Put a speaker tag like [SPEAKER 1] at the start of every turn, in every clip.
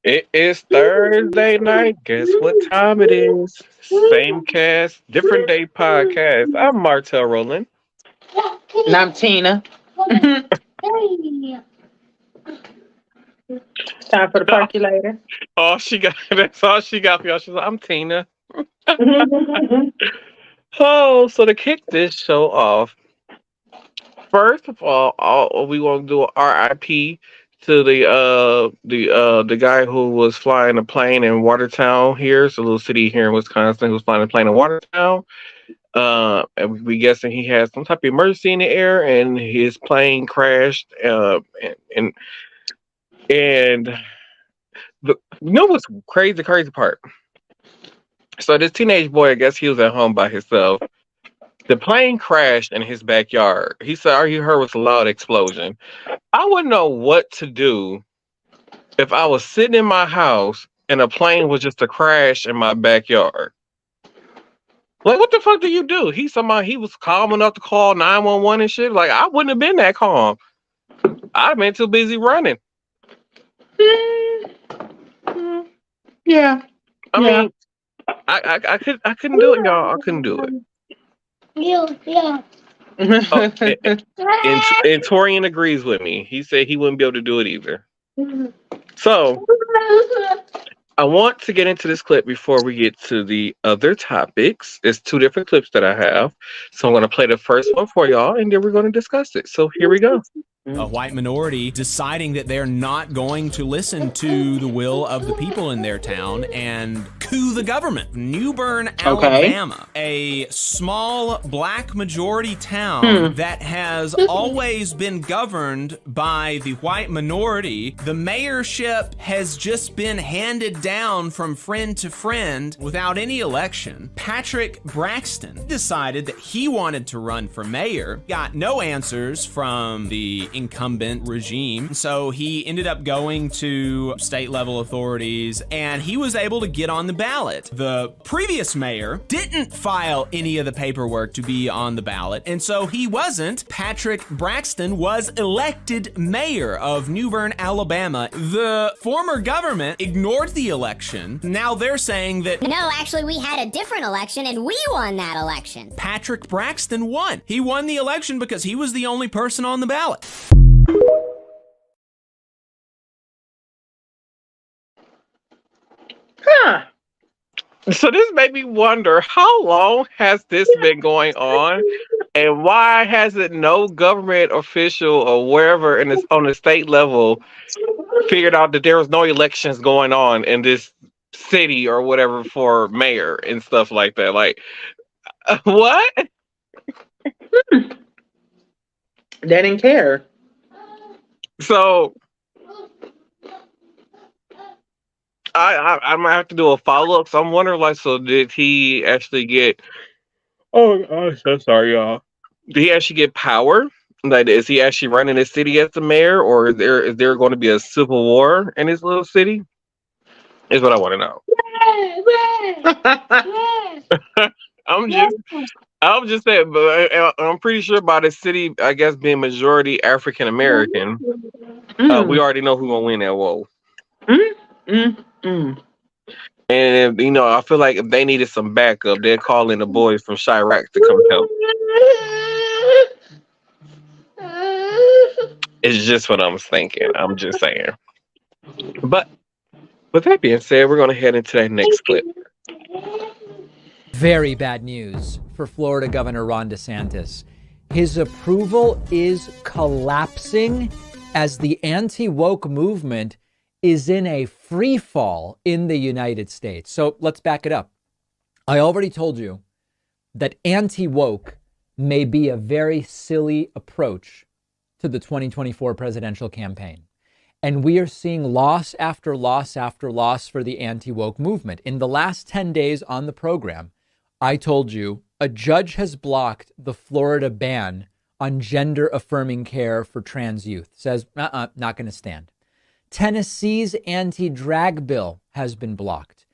[SPEAKER 1] It is Thursday night. Guess what time it is? Same cast, different day podcast. I'm Martel Roland.
[SPEAKER 2] And I'm Tina. Time for the percolator.
[SPEAKER 1] All she got, that's all she got for y'all. She's like, I'm Tina. Oh, so to kick this show off, first of all we want to do a RIP to the guy who was flying a plane in Watertown here. It's a little city here in Wisconsin who was flying a plane in Watertown. And we guessing he had some type of emergency in the air, and his plane crashed. And you know what's crazy? The crazy part. So this teenage boy, I guess he was at home by himself. The plane crashed in his backyard. He said all he heard was a loud explosion. I wouldn't know what to do if I was sitting in my house and a plane was just a crash in my backyard. Like, what the fuck do you do? He was calm enough to call 911 and shit. Like, I wouldn't have been that calm. I'd have been too busy running.
[SPEAKER 2] Yeah.
[SPEAKER 1] I mean, I couldn't do it, y'all. I couldn't do it.
[SPEAKER 3] Yeah.
[SPEAKER 1] Oh, and Torian agrees with me. He said he wouldn't be able to do it either. So I want to get into this clip before we get to the other topics. It's two different clips that I have. So I'm going to play the first one for y'all, and then we're going to discuss it. So here we go.
[SPEAKER 4] A white minority deciding that they're not going to listen to the will of the people in their town and coup the government. New Bern, Alabama, a small black majority town that has always been governed by the white minority. The mayorship has just been handed down from friend to friend without any election. Patrick Braxton decided that he wanted to run for mayor, got no answers from the incumbent regime. So he ended up going to state level authorities and he was able to get on the ballot. The previous mayor didn't file any of the paperwork to be on the ballot, and so he wasn't. Patrick Braxton was elected mayor of New Bern, Alabama. The former government ignored the election. Now they're saying that
[SPEAKER 3] No, actually, we had a different election and we won that election.
[SPEAKER 4] Patrick Braxton won. He won the election because he was the only person on the ballot.
[SPEAKER 2] Huh.
[SPEAKER 1] So this made me wonder, how long has this been going on, and why hasn't no government official or wherever on the state level figured out that there was no elections going on in this city or whatever for mayor and stuff like that? Like, what?
[SPEAKER 2] They didn't care.
[SPEAKER 1] So I might have to do a follow up. So I'm wondering, like, so did he actually get? Oh, I'm so sorry, y'all. Did he actually get power? Like, is he actually running his city as the mayor, or is there going to be a civil war in his little city? Is what I want to know. I'm just saying, but I'm pretty sure by the city, I guess, being majority African American, we already know who's gonna win that war. And I feel like if they needed some backup, they'd call in the boys from Chirac to come help. It's just what I'm thinking. I'm just saying. But with that being said, we're gonna head into that next clip.
[SPEAKER 5] Very bad news for Florida Governor Ron DeSantis. His approval is collapsing as the anti-woke movement is in a free fall in the United States. So let's back it up. I already told you that anti-woke may be a very silly approach to the 2024 presidential campaign. And we are seeing loss after loss after loss for the anti-woke movement. In the last 10 days on the program, I told you a judge has blocked the Florida ban on gender-affirming care for trans youth. Says, not going to stand. Tennessee's anti-drag bill has been blocked.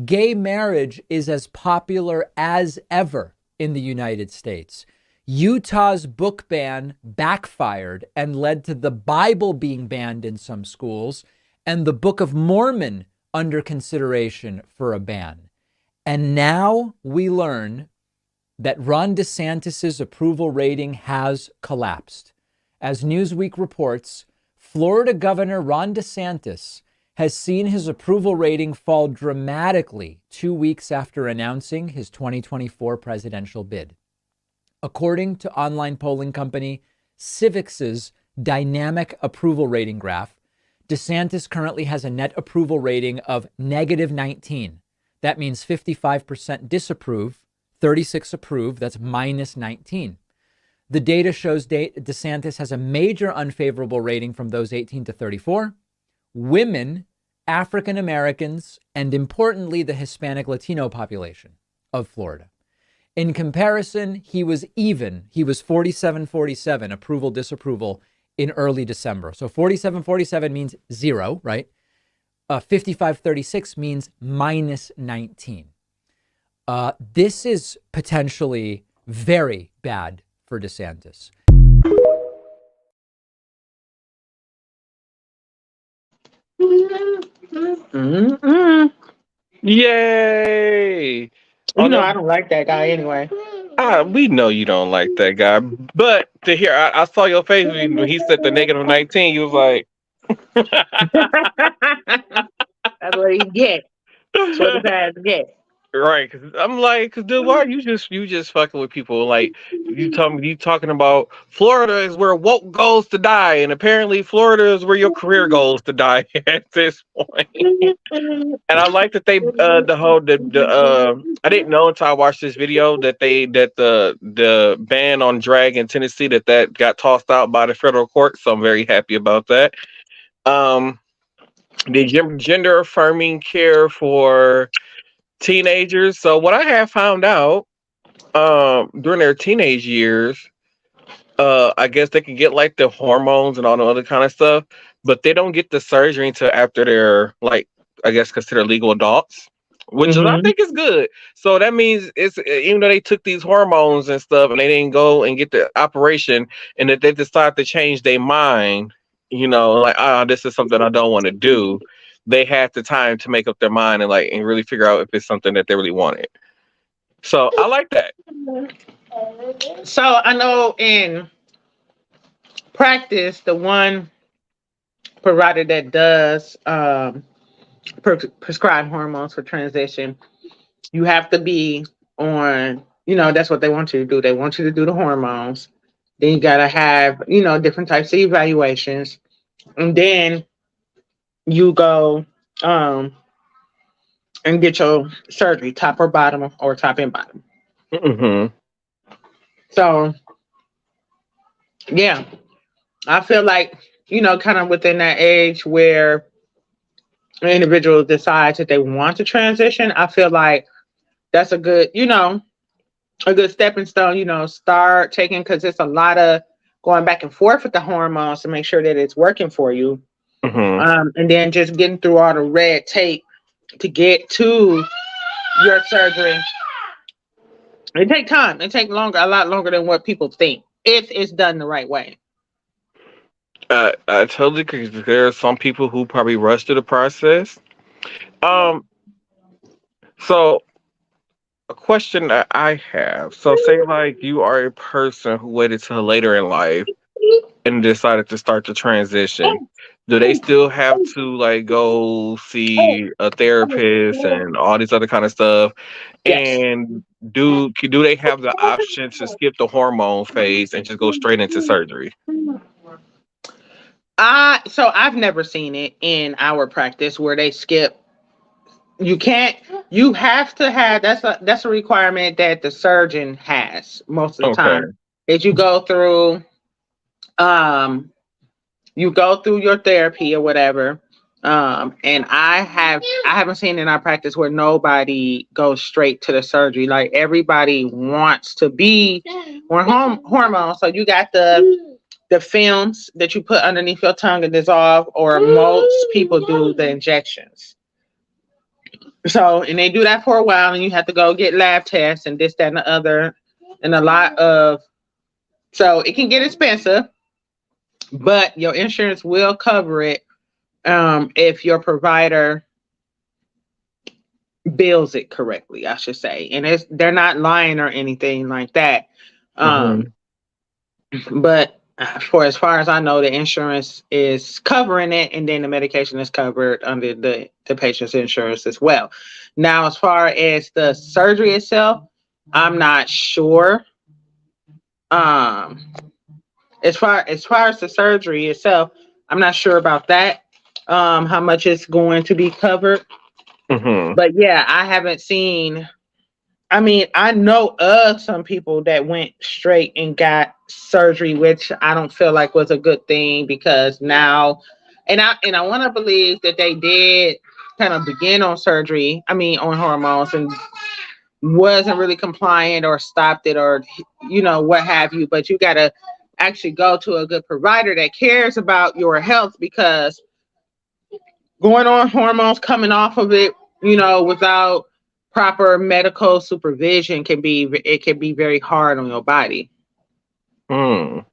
[SPEAKER 5] Gay marriage is as popular as ever in the United States. Utah's book ban backfired and led to the Bible being banned in some schools. and the Book of Mormon under consideration for a ban. And now we learn that Ron DeSantis' approval rating has collapsed. As Newsweek reports, Florida Governor Ron DeSantis has seen his approval rating fall dramatically 2 weeks after announcing his 2024 presidential bid. According to online polling company Civix's dynamic approval rating graph, DeSantis currently has a net approval rating of negative 19. That means 55% disapprove, 36 approve, that's minus 19. The data shows DeSantis has a major unfavorable rating from those 18 to 34, women, African Americans, and importantly, the Hispanic Latino population of Florida. In comparison, he was even. He was 47-47 approval, disapproval in early December. So 47-47 means 0, right? 55-36 means minus 19. This is potentially very bad for DeSantis.
[SPEAKER 1] Yay!
[SPEAKER 2] You know, I don't like that guy anyway.
[SPEAKER 1] We know you don't like that guy, but to hear, I saw your face when he said the negative 19. You was like,
[SPEAKER 2] That's what he get. That's what his ass get.
[SPEAKER 1] right? Because I'm like, dude, why are you just fucking with people? Like you talking about Florida is where woke goes to die, and apparently Florida is where your career goes to die at this point. And I like that they I didn't know until I watched this video that the ban on drag in Tennessee that got tossed out by the federal court. So I'm very happy about that. The gender affirming care for teenagers. So what I have found out during their teenage years, I guess they can get like the hormones and all the other kind of stuff, but they don't get the surgery until after they're like, I guess, considered legal adults, which is, I think is good. So that means it's, even though they took these hormones and stuff and they didn't go and get the operation, and that they decide to change their mind, like, this is something I don't want to do. They had the time to make up their mind and really figure out if it's something that they really wanted. So I like that.
[SPEAKER 2] So I know in practice, the one provider that does prescribe hormones for transition, you have to be on, that's what they want you to do. They want you to do the hormones. Then you got to have, different types of evaluations. And then you go and get your surgery, top or bottom, or top and bottom.
[SPEAKER 1] Mm-hmm.
[SPEAKER 2] So, yeah, I feel like, kind of within that age where an individual decides that they want to transition, I feel like that's a good, a good stepping stone, start taking, because it's a lot of going back and forth with the hormones to make sure that it's working for you.
[SPEAKER 1] Mm-hmm.
[SPEAKER 2] And then just getting through all the red tape to get to your surgery. It takes time. It takes a lot longer than what people think, if it's done the right way.
[SPEAKER 1] I totally agree. There are some people who probably rush through the process. So a question that I have. So say like you are a person who waited till later in life and decided to start the transition. Do they still have to go see a therapist and all this other kind of stuff?
[SPEAKER 2] Yes.
[SPEAKER 1] And do they have the option to skip the hormone phase and just go straight into surgery?
[SPEAKER 2] So I've never seen it in our practice where they skip. You have to have, that's a requirement that the surgeon has most of the time. Is you go through your therapy or whatever. And I haven't seen in our practice where nobody goes straight to the surgery. Like everybody wants to be on hormones. So you got the films that you put underneath your tongue and dissolve, or most people do the injections. So, and they do that for a while, and you have to go get lab tests and this, that, and the other, and so it can get expensive, but your insurance will cover it if your provider bills it correctly, I should say. And they're not lying or anything like that.
[SPEAKER 1] Mm-hmm.
[SPEAKER 2] But for as far as I know, the insurance is covering it, and then the medication is covered under the patient's insurance as well. Now, as far as the surgery itself, I'm not sure. As far as the surgery itself, I'm not sure about that. How much it's going to be covered.
[SPEAKER 1] Mm-hmm.
[SPEAKER 2] But yeah, I haven't seen. I mean, I know of some people that went straight and got surgery, which I don't feel like was a good thing because now, and I want to believe that they did kind of begin on surgery. I mean, on hormones and wasn't really compliant or stopped it or what have you. But you got to actually go to a good provider that cares about your health because going on hormones, coming off of it, without proper medical supervision can be very hard on your body.
[SPEAKER 1] Mm.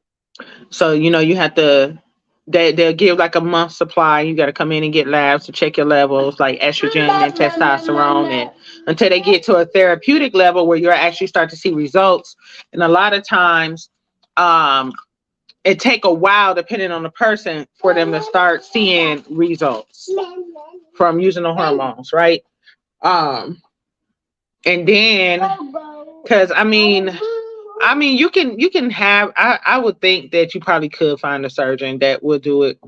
[SPEAKER 2] So you have to they'll give like a month supply. You got to come in and get labs to check your levels like estrogen and testosterone, and until they get to a therapeutic level where you're actually start to see results. And a lot of times it take a while depending on the person for them to start seeing results from using the hormones, right? And then, because you can have. I would think that you probably could find a surgeon that would do it,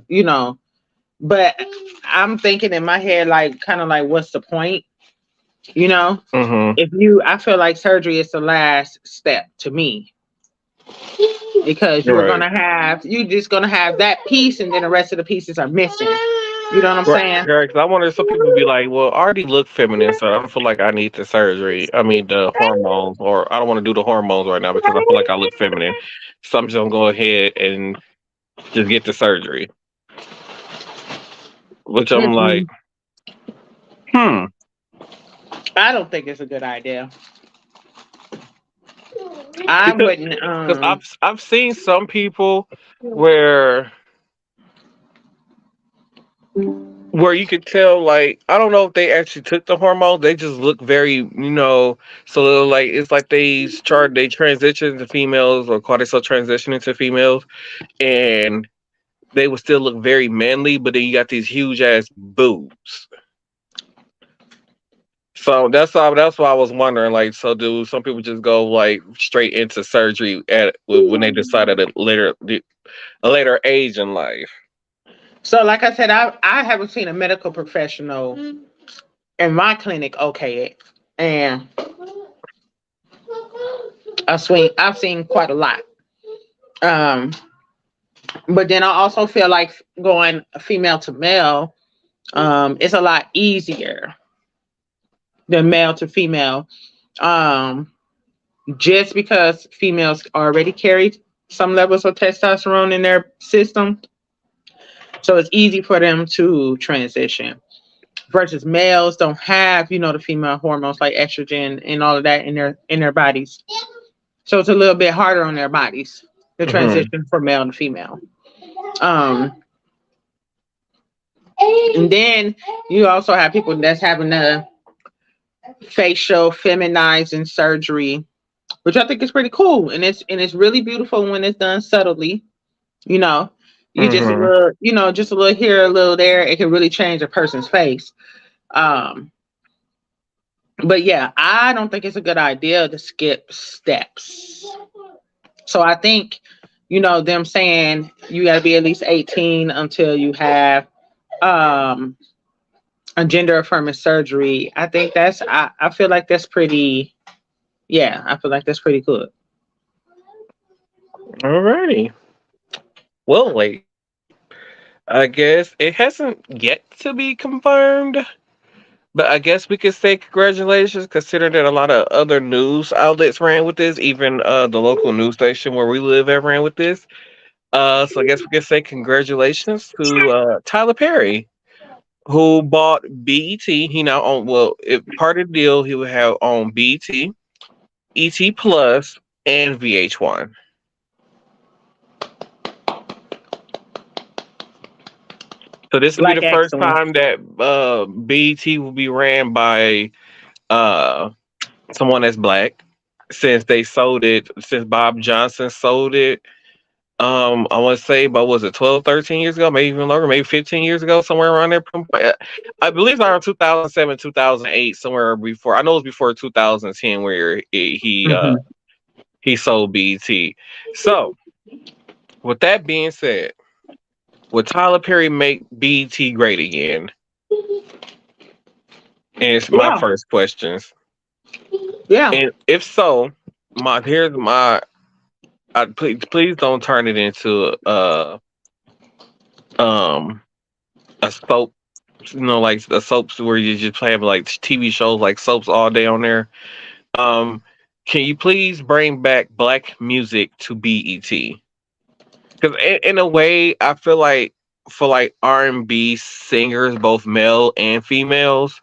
[SPEAKER 2] But I'm thinking in my head, like, kind of like, what's the point,
[SPEAKER 1] Mm-hmm.
[SPEAKER 2] I feel like surgery is the last step to me because
[SPEAKER 1] Right.
[SPEAKER 2] you're just gonna have that piece, and then the rest of the pieces are missing. You know what I'm
[SPEAKER 1] Right.
[SPEAKER 2] saying?
[SPEAKER 1] Right. 'Cause I wonder some people be like, well, I already look feminine, so I don't feel like I need the surgery. I mean, the hormones, or I don't want to do the hormones right now because I feel like I look feminine. So I'm just gonna go ahead and just get the surgery. Which I'm like,
[SPEAKER 2] Mm-mm.
[SPEAKER 1] hmm.
[SPEAKER 2] I don't think it's a good idea. I
[SPEAKER 1] Because
[SPEAKER 2] wouldn't.
[SPEAKER 1] I've seen some people where you could tell, like, I don't know if they actually took the hormones. They just look very, so like it's like they transition to females, or call themselves transitioning to females, and they would still look very manly, but then you got these huge ass boobs. So that's why I was wondering, like, so do some people just go like straight into surgery when they decide at a later age in life?
[SPEAKER 2] So, like I said, I haven't seen a medical professional in my clinic okay it, and I've seen quite a lot. Um, but then I also feel like going female to male, it's a lot easier than male to female. Um, just because females already carry some levels of testosterone in their system, so it's easy for them to transition. Versus males don't have, the female hormones like estrogen and all of that in their bodies. So it's a little bit harder on their bodies to
[SPEAKER 1] Hmm.
[SPEAKER 2] transition from male to female. Um, and then you also have people that's having a facial feminizing surgery, which I think is pretty cool. And it's really beautiful when it's done subtly. You know, you just a
[SPEAKER 1] Hmm.
[SPEAKER 2] little, just a little here, a little there. It can really change a person's face. Um, but yeah, I don't think it's a good idea to skip steps. So I think, them saying you got to be at least 18 until you have um, a gender affirming surgery. I think I feel like that's pretty, yeah, I feel like that's pretty good.
[SPEAKER 1] Alrighty. Well, ladies, I guess it hasn't yet to be confirmed, but I guess we could say congratulations, considering that a lot of other news outlets ran with this, even the local news station where we live at ran with this. So I guess we could say congratulations to Tyler Perry, who bought BET. He now own, well, if part of the deal, he would have on BET, ET Plus, and VH1. So this will be
[SPEAKER 2] Like
[SPEAKER 1] the first
[SPEAKER 2] excellence.
[SPEAKER 1] time that BET will be ran by uh someone that's black, since they sold it, since Bob Johnson sold it. I want to say about, was it 12, 13 years ago, maybe even longer, maybe 15 years ago, somewhere around there. I believe around 2007, 2008, somewhere before. I know it was before 2010 where
[SPEAKER 2] Mhm.
[SPEAKER 1] he sold BET. So with that being said, would Tyler Perry make BET great again? And it's my
[SPEAKER 2] Yeah.
[SPEAKER 1] first questions.
[SPEAKER 2] Yeah.
[SPEAKER 1] And if so, here's my. Please don't turn it into um a soap, like the soaps where you just play like TV shows like soaps all day on there. Um, can you please bring back black music to BET? Because in a way, I feel like for like R&B singers, both male and females,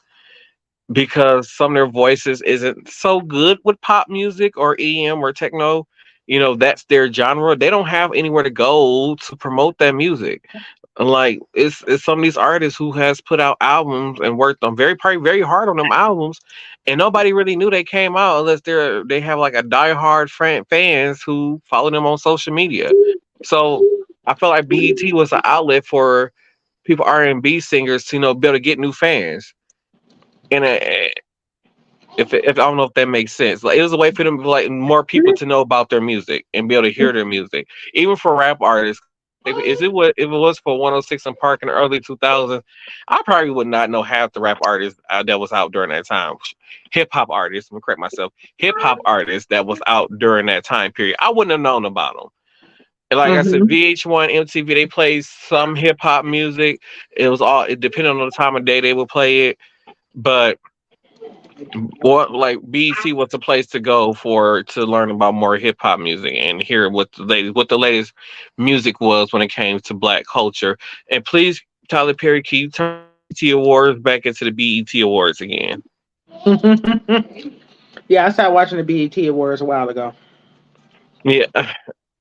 [SPEAKER 1] because some of their voices isn't so good with pop music or EM or techno. That's their genre. They don't have anywhere to go to promote that music. Like it's some of these artists who has put out albums and worked on probably very hard on them albums, and nobody really knew they came out unless they have like a diehard fans who follow them on social media. So I feel like BET was an outlet for people R&B singers to be able to get new fans. And if I don't know if that makes sense, like it was a way for them, like more people to know about their music and be able to hear their music, even for rap artists. If it was for 106 in Park in the early 2000s, I probably would not know half the rap artists that was out during that time. Hip hop artists, I'm gonna correct myself. Hip hop artists that was out during that time period, I wouldn't have known about them. And like I said,
[SPEAKER 2] Mhm.
[SPEAKER 1] VH1, MTV, they played some hip hop music. It depended on the time of day they would play it, but what like BET was the place to go to learn about more hip hop music and hear what the latest music was when it came to black culture. And please, Tyler Perry, can you turn BET Awards back into the BET Awards again?
[SPEAKER 2] Yeah, I started watching the BET Awards a while ago.
[SPEAKER 1] Yeah,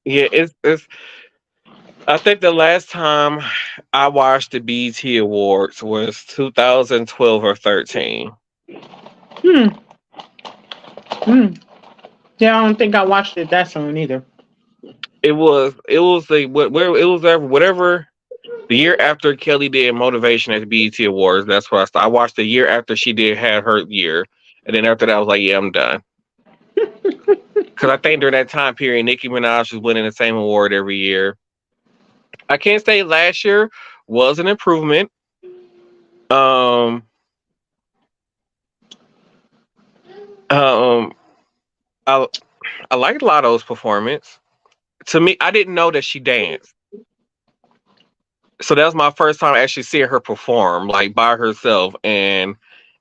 [SPEAKER 1] yeah. It's. I think the last time I watched the BET Awards was 2012 or 13.
[SPEAKER 2] Hmm. Hmm. Yeah, I don't think I watched it that soon either.
[SPEAKER 1] It was the where it was whatever. The year after Kelly did Motivation at the BET Awards, that's what I started. I watched the year after she had her year, and then after that, I was like, "Yeah, I'm done." Because I think during that time period, Nicki Minaj was winning the same award every year. I can't say last year was an improvement. Um, um, I I liked Lotto's performance. To me, I didn't know that she danced, so that was my first time actually seeing her perform like by herself, and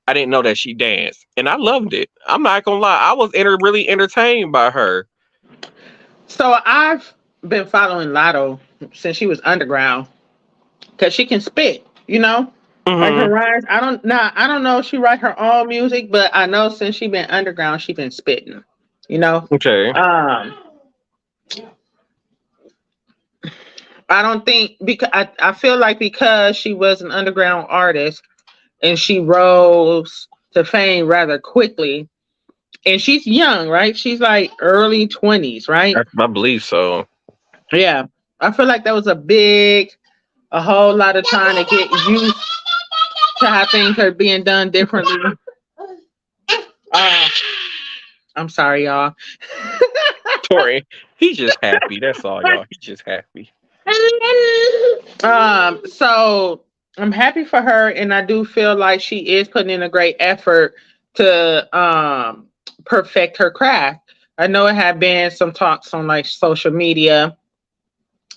[SPEAKER 1] I didn't know that she danced, and I loved it. I'm not gonna lie, I was really entertained by her.
[SPEAKER 2] So I've been following Lotto since she was underground because she can spit. Like her
[SPEAKER 1] Hmm.
[SPEAKER 2] rhymes. I don't know if she write her own music, but I know since she been underground, she been spitting. You know,
[SPEAKER 1] Okay.
[SPEAKER 2] um, I don't think because I feel like because she was an underground artist and she rose to fame rather quickly, and she's young, right? She's like early 20s, right?
[SPEAKER 1] I believe so.
[SPEAKER 2] Yeah, I feel like that was a whole lot of time to get used to how things are being done differently. Uh, I'm sorry, y'all.
[SPEAKER 1] Tori, he's just happy. That's all, y'all. He's just happy.
[SPEAKER 2] So I'm happy for her, and I do feel like she is putting in a great effort to perfect her craft. I know it had been some talks on like social media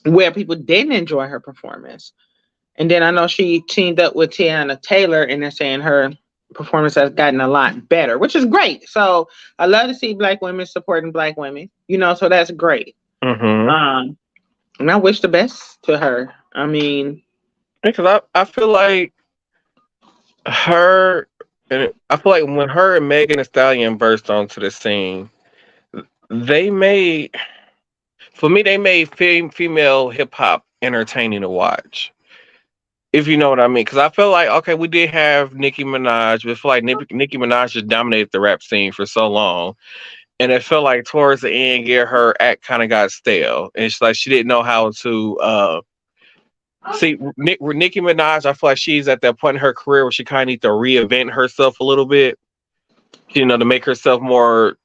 [SPEAKER 2] where people didn't enjoy her performance. And then I know she teamed up with Tiana Taylor and they're saying her performance has gotten a lot better, which is great. So I love to see black women supporting black women, so that's great.
[SPEAKER 1] Mm-hmm.
[SPEAKER 2] Um, and I wish the best to her. I mean,
[SPEAKER 1] Because I feel like her, and I feel like when her and Megan Thee Stallion burst onto the scene, they made, for me, they made female hip hop entertaining to watch. If you know what I mean, because I feel like okay, we did have Nicki Minaj, but I feel like Nicki Minaj just dominated the rap scene for so long, and it felt like towards the end, yeah, her act kind of got stale, and it's like she didn't know how to see Nicki Minaj. I feel like she's at that point in her career where she kind of needs to reinvent herself a little bit, you know, to make herself more,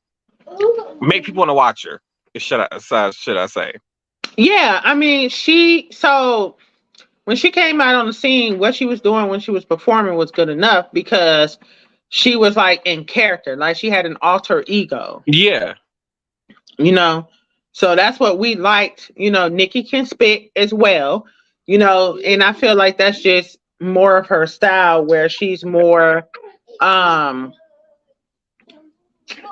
[SPEAKER 1] make people want to watch her. Should I say?
[SPEAKER 2] Yeah, I mean, so when she came out on the scene, what she was doing when she was performing was good enough because she was like in character, like she had an alter ego,
[SPEAKER 1] Yeah.
[SPEAKER 2] you know. So that's what we liked. You know, Nikki can spit as well, you know, and I feel like that's just more of her style where she's more um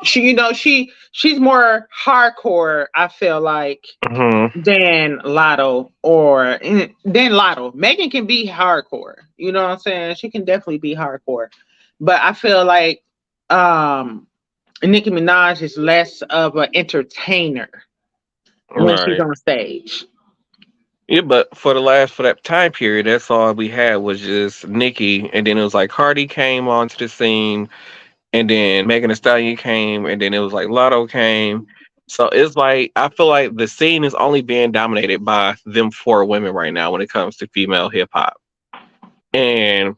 [SPEAKER 2] she's more hardcore, I feel like,
[SPEAKER 1] Mm-hmm.
[SPEAKER 2] than Lotto or than Lotto. Megan can be hardcore. You know what I'm saying? She can definitely be hardcore. But I feel like Nicki Minaj is less of an entertainer when she's
[SPEAKER 1] Right.
[SPEAKER 2] on stage.
[SPEAKER 1] Yeah, but for that time period, that's all we had was just Nicki, and then it was like Cardi came onto the scene, and then Megan Thee Stallion came, and then it was like Lotto came. So it's like I feel like the scene is only being dominated by them four women right now when it comes to female hip hop. And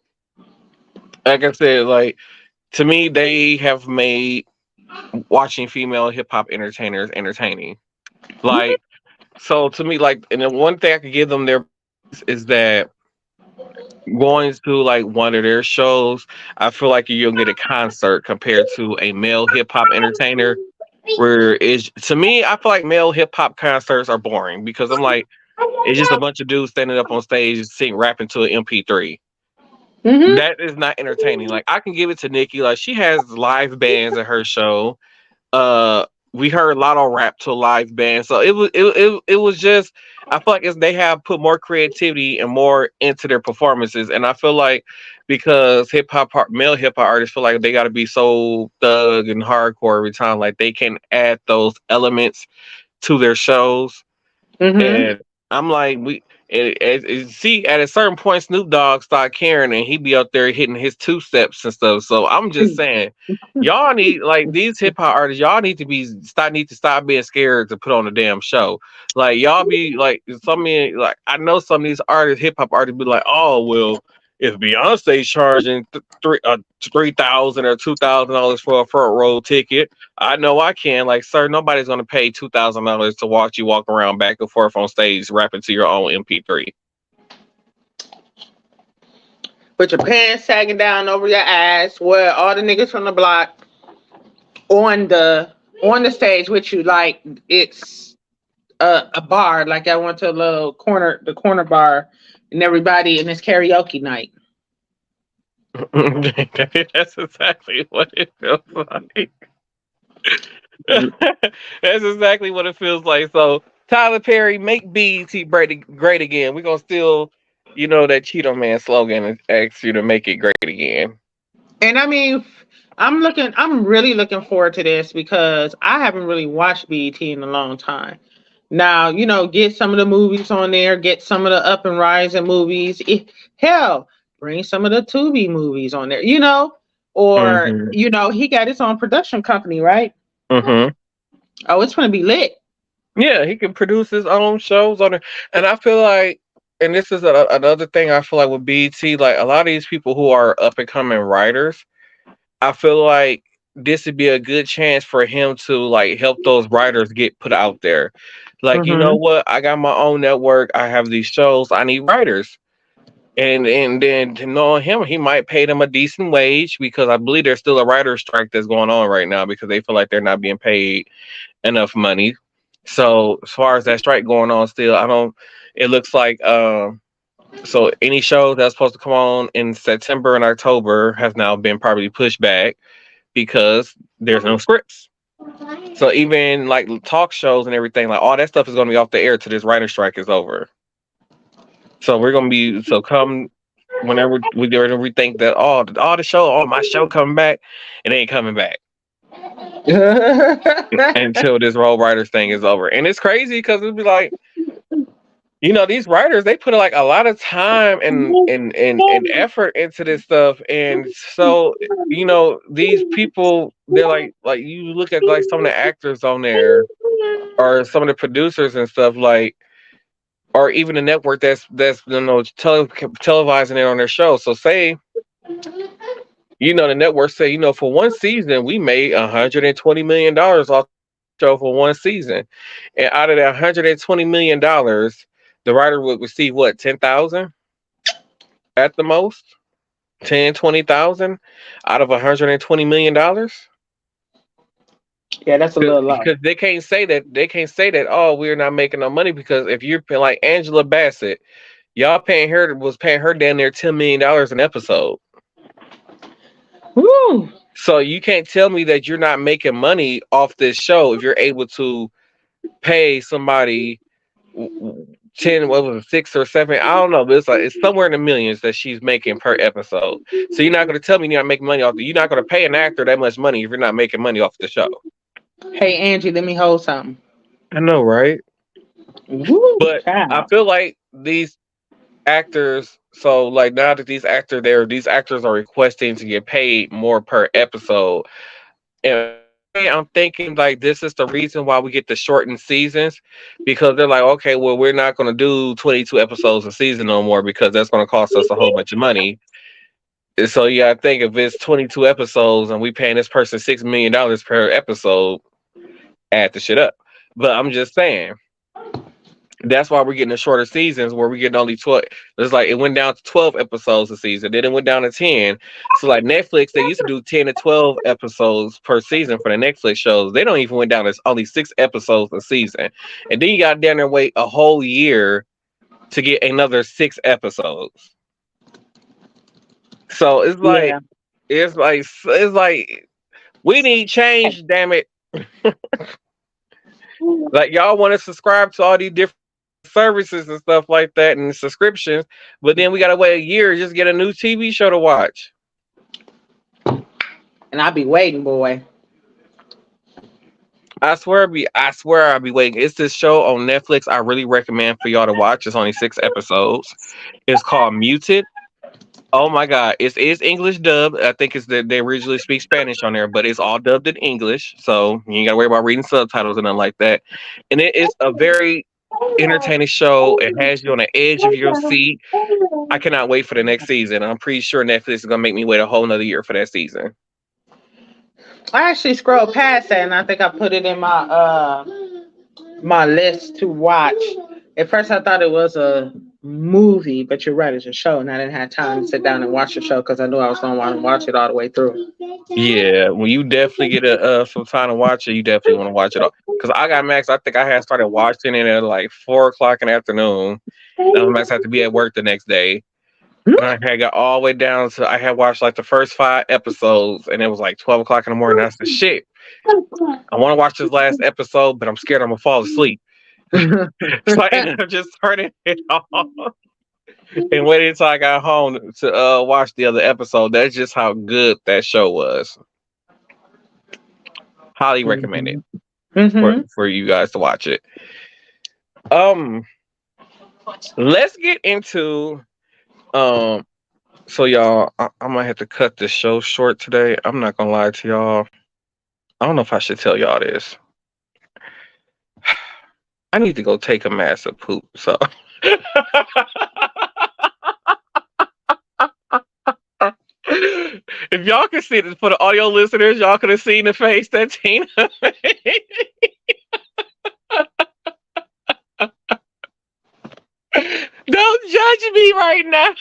[SPEAKER 1] like I said, like to me, they have made watching female hip hop entertainers entertaining. Like so to me, like and the one thing I could give them their is that going to like one of their shows, I feel like you'll get a concert compared to a male hip hop entertainer. Where is to me, I feel like male hip hop concerts are boring because I'm like, it's just a bunch of dudes standing up on stage sing rapping to an MP3.
[SPEAKER 2] Mm-hmm.
[SPEAKER 1] That is not entertaining. Like I can give it to Nikki, like she has live bands at her show. uh we heard Lotto rap to a live band, so it was just I feel like they have put more creativity and more into their performances, and I feel like because male hip hop artists feel like they got to be so thug and hardcore every time, like they can add those elements to their shows,
[SPEAKER 2] Mm-hmm.
[SPEAKER 1] and I'm like, see, at a certain point, Snoop Dogg start caring, and he be out there hitting his two steps and stuff. So I'm just saying, y'all need like these hip hop artists. Y'all need to stop being scared to put on a damn show. Like y'all be like like I know some of these artists, hip hop artists, be like, oh well, if Beyonce's charging 3,000 or $2,000 for a front row ticket, I know I can. Like, sir, nobody's gonna pay $2,000 to watch you walk around back and forth on stage rapping to your own MP3.
[SPEAKER 2] With your pants sagging down over your ass, where all the niggas from the block on the stage with you, like it's a bar. Like I went to the corner bar, and everybody, and it's karaoke night.
[SPEAKER 1] That's exactly what it feels like. That's exactly what it feels like. So Tyler Perry, make BET great again. We're gonna still, that Cheeto Man slogan and ask you to make it great again.
[SPEAKER 2] And I mean, I'm really looking forward to this because I haven't really watched BET in a long time. Now, get some of the movies on there, get some of the Up and Rising movies. Hell, bring some of the Tubi movies on there, or,
[SPEAKER 1] Mm-hmm.
[SPEAKER 2] he got his own production company, right?
[SPEAKER 1] Mm-hmm.
[SPEAKER 2] Oh, it's going to be lit.
[SPEAKER 1] Yeah, he can produce his own shows on it, and I feel like, and this is another thing I feel like with BET, like a lot of these people who are up and coming writers, I feel like this would be a good chance for him to like help those writers get put out there. Like, you know
[SPEAKER 2] Mm-hmm.
[SPEAKER 1] what? I got my own network. I have these shows. I need writers. And then to know him, he might pay them a decent wage because I believe there's still a writer's strike that's going on right now because they feel like they're not being paid enough money. So as far as that strike going on still, it looks like so any show that's supposed to come on in September and October has now been probably pushed back because there's no scripts. So even like talk shows and everything, like all that stuff is going to be off the air till this writer strike is over. So we're going to be come whenever we think that my show coming back, it ain't coming back until this role writers thing is over. And it's crazy because it'll be like You know, these writers, they put like a lot of time and effort into this stuff, and so you know these people, they're like you look at like some of the actors on there or some of the producers and stuff, like, or even the network that's you know televising it on their show. So say, you know, the network say, you know, for one season we made $120 million off the show for one season, and out of that $120 million, the writer would receive what, 10,000 at the most, 10, 20,000 out of $120 million.
[SPEAKER 2] Yeah, that's a little low.
[SPEAKER 1] Because they can't say that, oh, we're not making no money, because if you're like Angela Bassett, y'all paying her down there $10 million an episode.
[SPEAKER 2] Woo!
[SPEAKER 1] So you can't tell me that you're not making money off this show if you're able to pay somebody 10, what was it, 6 or 7, I don't know, but it's somewhere in the millions that she's making per episode. So you're not going to tell me you're not making money off. You're not going to pay an actor that much money if you're not making money off the show.
[SPEAKER 2] Hey, Angie, let me hold something.
[SPEAKER 1] I know, right?
[SPEAKER 2] Woo,
[SPEAKER 1] But
[SPEAKER 2] child.
[SPEAKER 1] I feel like these actors, so like now that these actors are requesting to get paid more per episode, and I'm thinking like this is the reason why we get the shortened seasons, because they're like, okay, well, we're not going to do 22 episodes a season no more because that's going to cost us a whole bunch of money. And so you got to think, if it's 22 episodes and we paying this person $6 million per episode, add the shit up. But I'm just saying, that's why we're getting the shorter seasons, where we're getting only 12. It's like it went down to 12 episodes a season, then it went down to 10. So like Netflix, they used to do 10 to 12 episodes per season for the Netflix shows. They don't even went down to only 6 episodes a season. And then you got down there and wait a whole year to get another 6 episodes. So it's like, it's like we need change, damn it. Like, y'all want to subscribe to all these different services and stuff like that and subscriptions, but then we gotta wait a year to just get a new TV show to watch.
[SPEAKER 2] And I'll be waiting, boy.
[SPEAKER 1] I swear I'll be waiting. It's this show on Netflix I really recommend for y'all to watch. It's only 6 episodes. It's called Muted. Oh my god, it's English dub. I think it's that they originally speak Spanish on there, but it's all dubbed in English, so you ain't gotta worry about reading subtitles and nothing like that. And it is a very entertaining show. It has you on the edge of your seat. I cannot wait for the next season. I'm pretty sure Netflix is gonna make me wait a whole nother year for that season.
[SPEAKER 2] I actually scrolled past that, and I think I put it in my my list to watch. At first, I thought it was a movie, but you're right, it's a show, and I didn't have time to sit down and watch the show because I knew I was going to want to watch it all the way through.
[SPEAKER 1] Yeah, when you definitely get some time to watch it, you definitely want to watch it all. Because I got Max. I think I had started watching it at like 4 o'clock in the afternoon. Max had to be at work the next day. And I had got all the way down to, I had watched like the first 5 episodes, and it was like 12 o'clock in the morning. I said, shit, I want to watch this last episode, but I'm scared I'm going to fall asleep. So I ended up just turning it off and waited until I got home to watch the other episode. That's just how good that show was. Highly recommend it for you guys to watch it. Let's get into so y'all, I might have to cut this show short today. I'm not gonna lie to y'all. I don't know if I should tell y'all this. I need to go take a massive poop. So if y'all can see this, for the audio listeners, y'all could have seen the face that Tina made. Don't judge me right now.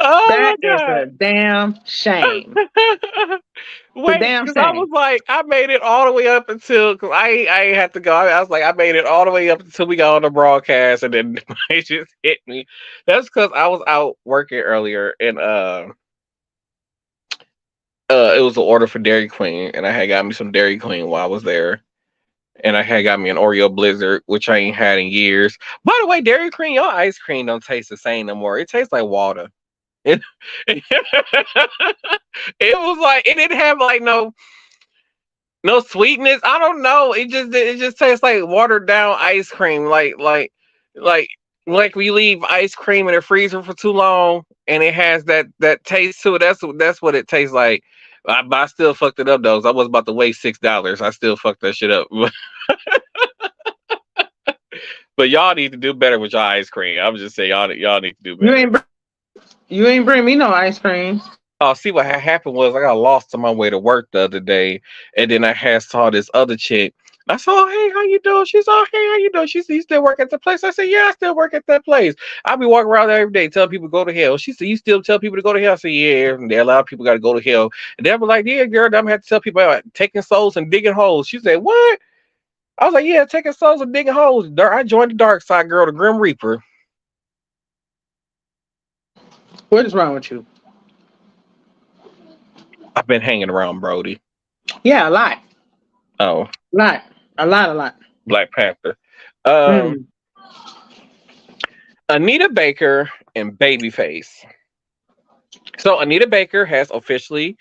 [SPEAKER 1] Oh,
[SPEAKER 2] that is a damn shame.
[SPEAKER 1] Wait, because I was like, I made it all the way up until, because I ain't had to go. I was like, I made it all the way up until we got on the broadcast, and then it just hit me. That's because I was out working earlier, and it was an order for Dairy Queen, and I had got me some Dairy Queen while I was there. And I had got me an Oreo Blizzard, which I ain't had in years. By the way, Dairy Queen, your ice cream don't taste the same no more. It tastes like water. It was like, it didn't have like no, No sweetness. I don't know. It just tastes like watered down ice cream. Like like we leave ice cream in the freezer for too long, and it has that taste to it. That's what it tastes like. But I still fucked it up though. 'Cause I was about to waste $6. I still fucked that shit up. But y'all need to do better with your ice cream. I'm just saying y'all need to do
[SPEAKER 2] You
[SPEAKER 1] better.
[SPEAKER 2] ain't you ain't bring me no ice cream.
[SPEAKER 1] Oh, see what happened was I got lost on my way to work the other day, and then I had saw this other chick. I saw, hey, how you doing? She's all, hey, how you doing? She said, you still work at the place? I said, yeah, I still work at that place. I be walking around there every day telling people to go to hell. She said, you still tell people to go to hell? I said, yeah, and there a lot of people got to go to hell. And they were like, yeah, girl, I'm gonna have to tell people about taking souls and digging holes. She said, what? I was like, yeah, taking souls and digging holes. I joined the dark side, girl, the Grim Reaper.
[SPEAKER 2] What is wrong with you?
[SPEAKER 1] I've been hanging around Brody.
[SPEAKER 2] Yeah, a lot.
[SPEAKER 1] Oh,
[SPEAKER 2] A lot.
[SPEAKER 1] Black Panther. Um,
[SPEAKER 2] Mm.
[SPEAKER 1] Anita Baker and Babyface. So Anita Baker has officially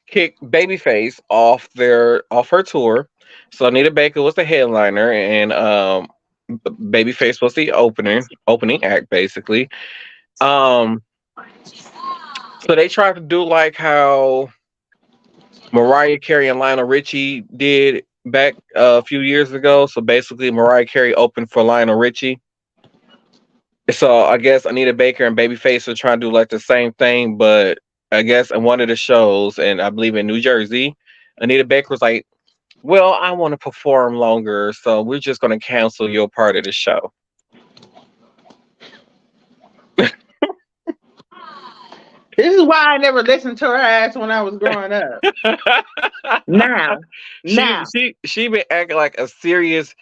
[SPEAKER 1] kicked Babyface off her tour. So Anita Baker was the headliner, and Babyface was the opening act, basically. Um, so they tried to do like how Mariah Carey and Lionel Richie did back a few years ago. So basically, Mariah Carey opened for Lionel Richie. So I guess Anita Baker and Babyface are trying to do like the same thing, but I guess in one of the shows, and I believe in New Jersey, Anita Baker was like, "Well, I want to perform longer, so we're just going to cancel your part of the show."
[SPEAKER 2] This is why I never listened to her ass when I was growing up. Now.
[SPEAKER 1] She been acting like a serious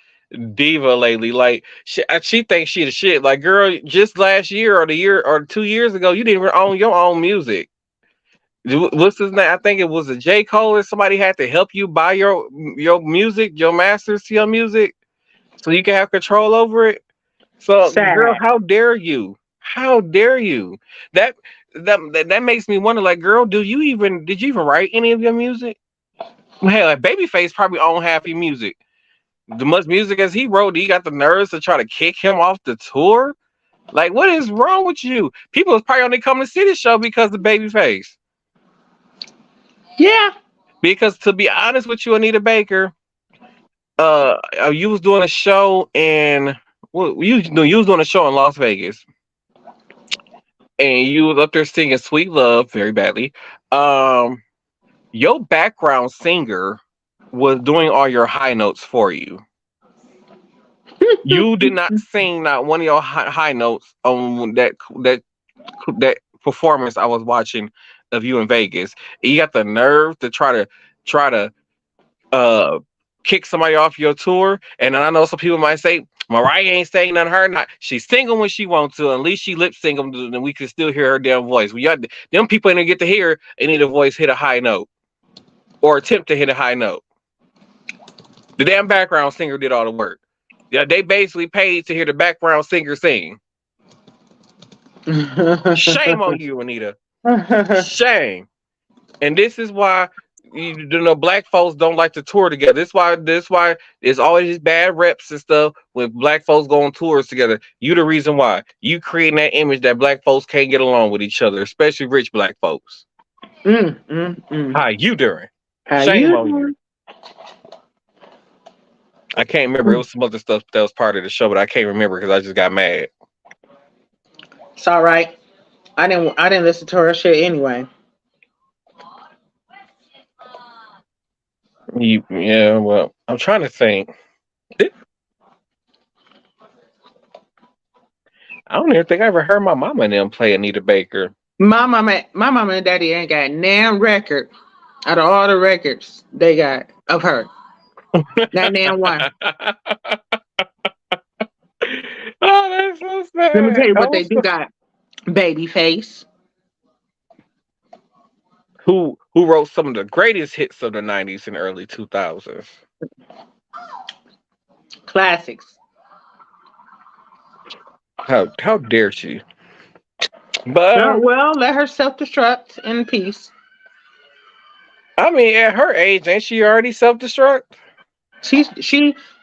[SPEAKER 1] diva lately. Like she thinks she the shit. Like, girl, just last year or the year or 2 years ago, you didn't even own your own music. What's his name? I think it was a J. Cole or somebody had to help you buy your music, your masters to your music, so you can have control over it. So, girl,
[SPEAKER 2] Sad.
[SPEAKER 1] how dare you? How dare you? That that makes me wonder. Like, girl, did you even write any of your music? Hell, like Babyface probably own half your music. The much music as he wrote, he got the nerves to try to kick him off the tour. Like, what is wrong with you? People is probably only coming to see this show because of Babyface.
[SPEAKER 2] Yeah.
[SPEAKER 1] Because to be honest with you, Anita Baker, you was doing a show in you was doing a show in Las Vegas, and you was up there singing "Sweet Love" very badly. Your background singer was doing all your high notes for you. You did not sing not one of your high notes on that performance I was watching of you in Vegas. And you got the nerve to try to uh kick somebody off your tour. And I know some people might say Mariah ain't saying nothing. Her not. She's singing when she wants to. At least she lip sync them, and we can still hear her damn voice. Them people ain't gonna get to hear any of the voice hit a high note or attempt to hit a high note. The damn background singer did all the work. Yeah, they basically paid to hear the background singer sing. Shame on you, Anita. Shame. And this is why black folks don't like to tour together. This why there's always these bad reps and stuff when black folks go on tours together. You the reason why. You creating that image that black folks can't get along with each other, especially rich black folks. How you doing? Shame on you. I can't remember. It was some other stuff that was part of the show, but I can't remember because I just got mad.
[SPEAKER 2] It's all right. I didn't listen to her shit anyway.
[SPEAKER 1] Yeah, well, I'm trying to think. I don't even think I ever heard my mama and them play Anita Baker.
[SPEAKER 2] My mama and daddy ain't got nan record out of all the records they got of her. Not nan one.
[SPEAKER 1] Oh, that's so sad.
[SPEAKER 2] Let me tell you what they do got. Babyface.
[SPEAKER 1] Who wrote some of the greatest hits of the 90s and early 2000s.
[SPEAKER 2] Classics.
[SPEAKER 1] How dare she? But
[SPEAKER 2] Well, let her self-destruct in peace.
[SPEAKER 1] I mean, at her age, ain't she already self-destruct?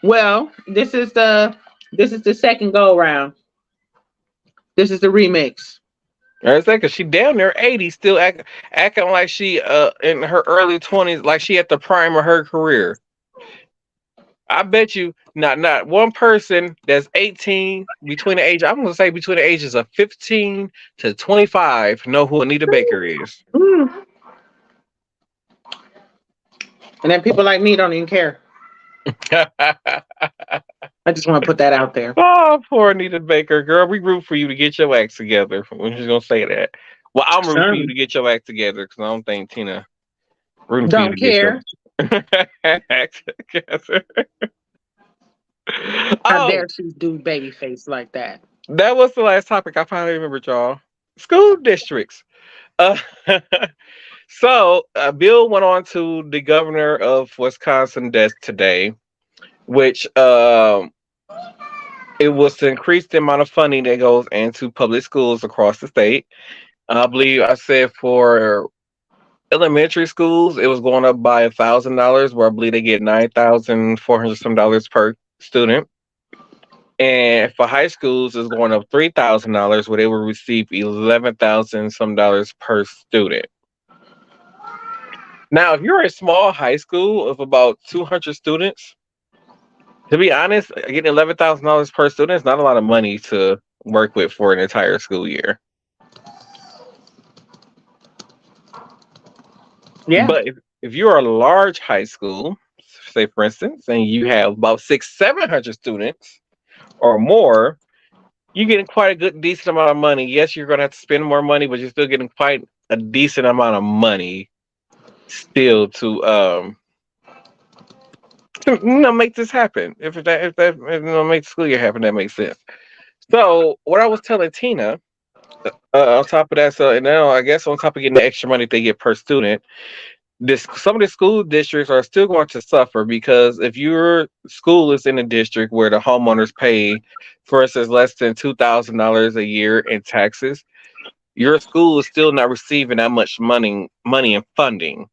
[SPEAKER 2] Well, this is the second go round. This is the remix.
[SPEAKER 1] I was like, 'cause she down there 80, still acting like she in her early 20s, like she at the prime of her career. I bet you not one person that's 18 between the age, I'm gonna say between the ages of 15 to 25 know who Anita Baker is.
[SPEAKER 2] Mm. And then people like me don't even care. I just want to put that out there.
[SPEAKER 1] Oh, poor Anita Baker, girl. We root for you to get your act together. We're just gonna say that. Well, I'm rooting for you to get your act together because I don't think Tina rooting for you
[SPEAKER 2] Don't
[SPEAKER 1] to get
[SPEAKER 2] care.
[SPEAKER 1] your act together.
[SPEAKER 2] How
[SPEAKER 1] Oh,
[SPEAKER 2] dare she do Babyface like that?
[SPEAKER 1] that was the last topic. I finally remembered, y'all. School districts. Uh, so, a bill went on to the governor of Wisconsin desk today, which it was to increase the amount of funding that goes into public schools across the state. I believe I said for elementary schools, it was going up by $1,000, where I believe they get $9,400 some dollars per student. And for high schools, it's going up $3,000, where they will receive 11,000 some dollars per student. Now, if you're a small high school of about 200 students, to be honest, getting $11,000 per student is not a lot of money to work with for an entire school year.
[SPEAKER 2] Yeah.
[SPEAKER 1] But if you're a large high school, say for instance, and you have about 700 students or more, you're getting quite a good, decent amount of money. Yes, you're going to have to spend more money, but you're still getting quite a decent amount of money still to make this happen. If that make the school year happen, that makes sense. So what I was telling Tina, on top of that, so and now I guess on top of getting the extra money they get per student, some of the school districts are still going to suffer because if your school is in a district where the homeowners pay, for instance, less than $2,000 a year in taxes, your school is still not receiving that much money and funding.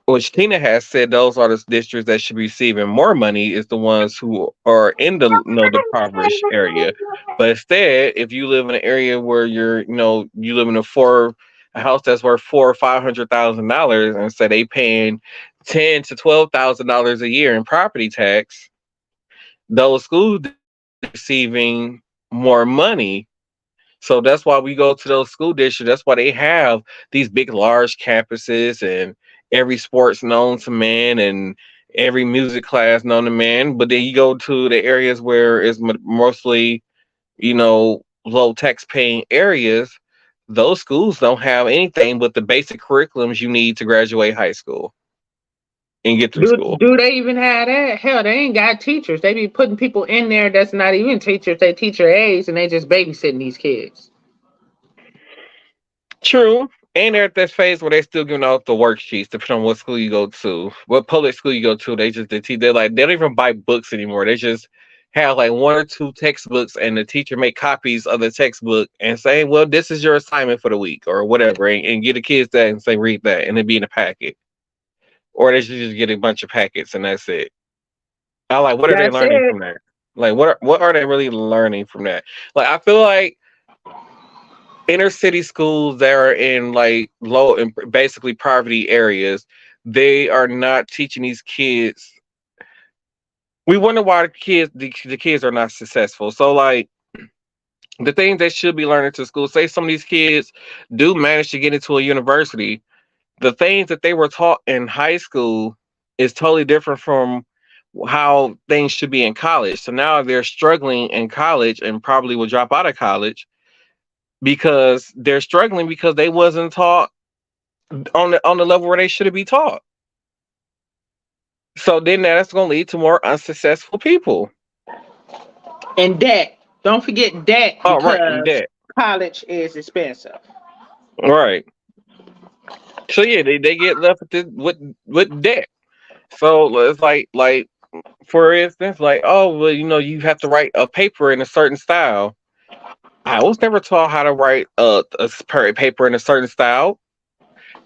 [SPEAKER 1] Which Tina has said those are the districts that should be receiving more money is the ones who are in the the impoverished area. But instead, if you live in an area where you live in a house that's worth $400,000 or $500,000 and say they paying $10,000 to $12,000 a year in property tax, those schools receiving more money. So that's why we go to those school districts. That's why they have these big, large campuses and every sports known to man and every music class known to man. But then you go to the areas where it's mostly, low tax paying areas. Those schools don't have anything but the basic curriculums you need to graduate high school and get through school.
[SPEAKER 2] Do they even have that? Hell, they ain't got teachers. They be putting people in there that's not even teachers. They teacher aides and they just babysitting these kids.
[SPEAKER 1] True. And they're at that phase where they're still giving out the worksheets, depending on what school you go to, what public school you go to. They don't even buy books anymore. They just have like one or two textbooks, and the teacher make copies of the textbook and say, "Well, this is your assignment for the week," or whatever, and give the kids that and say, "Read that," and it be in a packet. Or they should just get a bunch of packets and that's it. I like, what are they
[SPEAKER 2] That's
[SPEAKER 1] learning
[SPEAKER 2] it.
[SPEAKER 1] from that? Like, what are they really learning from that? Like, I feel like inner city schools that are in like low and basically poverty areas, they are not teaching these kids. We wonder why the kids are not successful. So like the things they should be learning to school, say some of these kids do manage to get into a university, the things that they were taught in high school is totally different from how things should be in college. So now they're struggling in college and probably will drop out of college because they're struggling because they wasn't taught on the level where they should be taught. So then that's going to lead to more unsuccessful people.
[SPEAKER 2] And debt. Don't forget debt
[SPEAKER 1] Oh, right, and
[SPEAKER 2] because
[SPEAKER 1] debt.
[SPEAKER 2] college is expensive.
[SPEAKER 1] Right. So yeah, they get left with debt. So it's like for instance, like, oh well, you have to write a paper in a certain style. I was never taught how to write a paper in a certain style.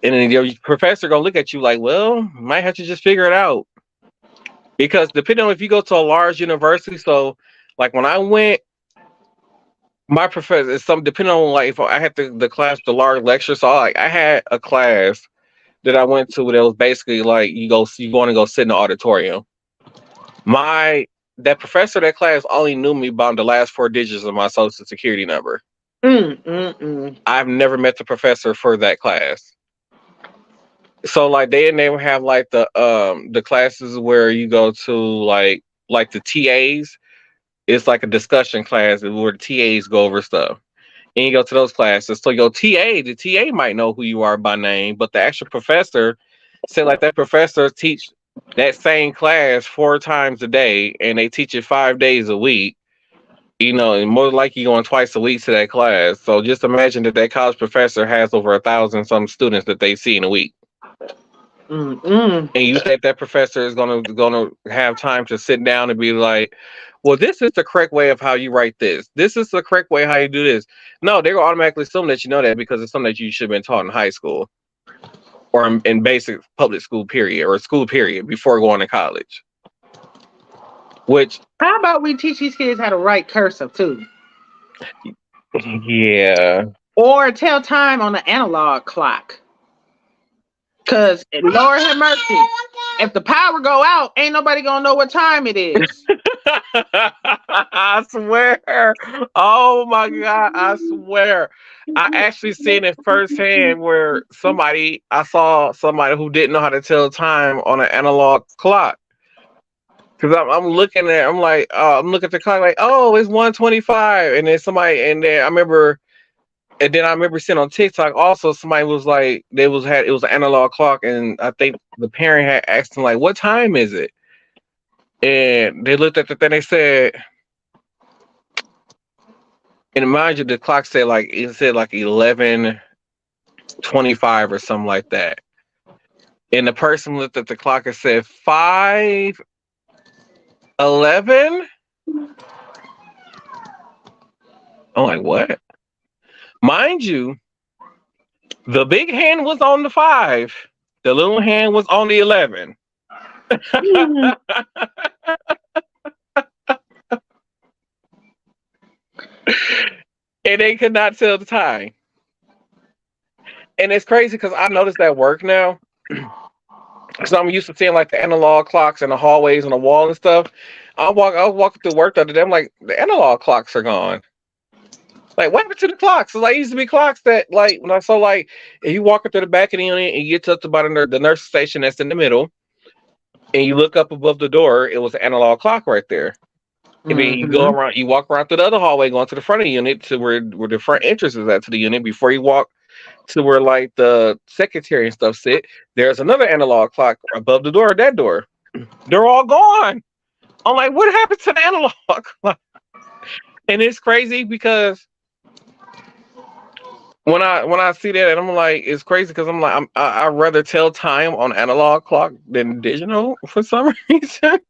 [SPEAKER 1] And then your professor gonna look at you like, well, might have to just figure it out. Because depending on if you go to a large university, so like when I went, my professor is some depending on like if I had the class, the large lecture. So I had a class that I went to that was basically like you want to go sit in the auditorium. My that professor, that class only knew me by the last 4 digits of my social security number. I've never met the professor for that class. So like they would have like the classes where you go to like the TAs. It's like a discussion class where the TAs go over stuff. And you go to those classes. So the TA might know who you are by name, but the actual professor said like that professor teach that same class 4 times a day and they teach it 5 days a week. You know, and more likely going twice a week to that class. So just imagine that college professor has over 1,000 some students that they see in a week. And you think that professor is gonna have time to sit down and be like, well, this is the correct way of how you write this. This is the correct way how you do this. No, they're gonna automatically assume that you know that because it's something that you should have been taught in high school or in basic public school period or school period before going to college. Which
[SPEAKER 2] how about we teach these kids how to write cursive too?
[SPEAKER 1] Yeah.
[SPEAKER 2] Or tell time on the analog clock. Cause Lord have mercy, if the power go out, ain't nobody gonna know what time it is.
[SPEAKER 1] I swear. Oh my God, I swear. I actually seen it firsthand where I saw somebody who didn't know how to tell time on an analog clock. Cause I'm looking at the clock like, oh, it's 1:25, and then I remember seeing on TikTok also somebody was like it was an analog clock, and I think the parent had asked them like, what time is it? And they looked at the thing, they said, and mind you, the clock said like 11:25 or something like that. And the person looked at the clock and said 5:11. I'm like, what? Mind you, the big hand was on the 5. The little hand was on the 11. And they could not tell the time. And it's crazy because I noticed that work now. Because I'm used to seeing like the analog clocks in the hallways on the wall and stuff. I was walking through work the other day. I'm like, the analog clocks are gone. Like, what happened to the clocks? So, like, it used to be clocks that, like, when I saw, like, if you walk up to the back of the unit and you get to about the nurse station that's in the middle, and you look up above the door, it was an analog clock right there. And then you go around, you walk around through the other hallway, going to the front of the unit to where the front entrance is at to the unit before you walk to where, like, the secretary and stuff sit. There's another analog clock above the door, that door. They're all gone. I'm like, what happened to the analog clock? And it's crazy because when I see that, and I'm like, it's crazy because I'm like, I'd rather tell time on analog clock than digital for some reason.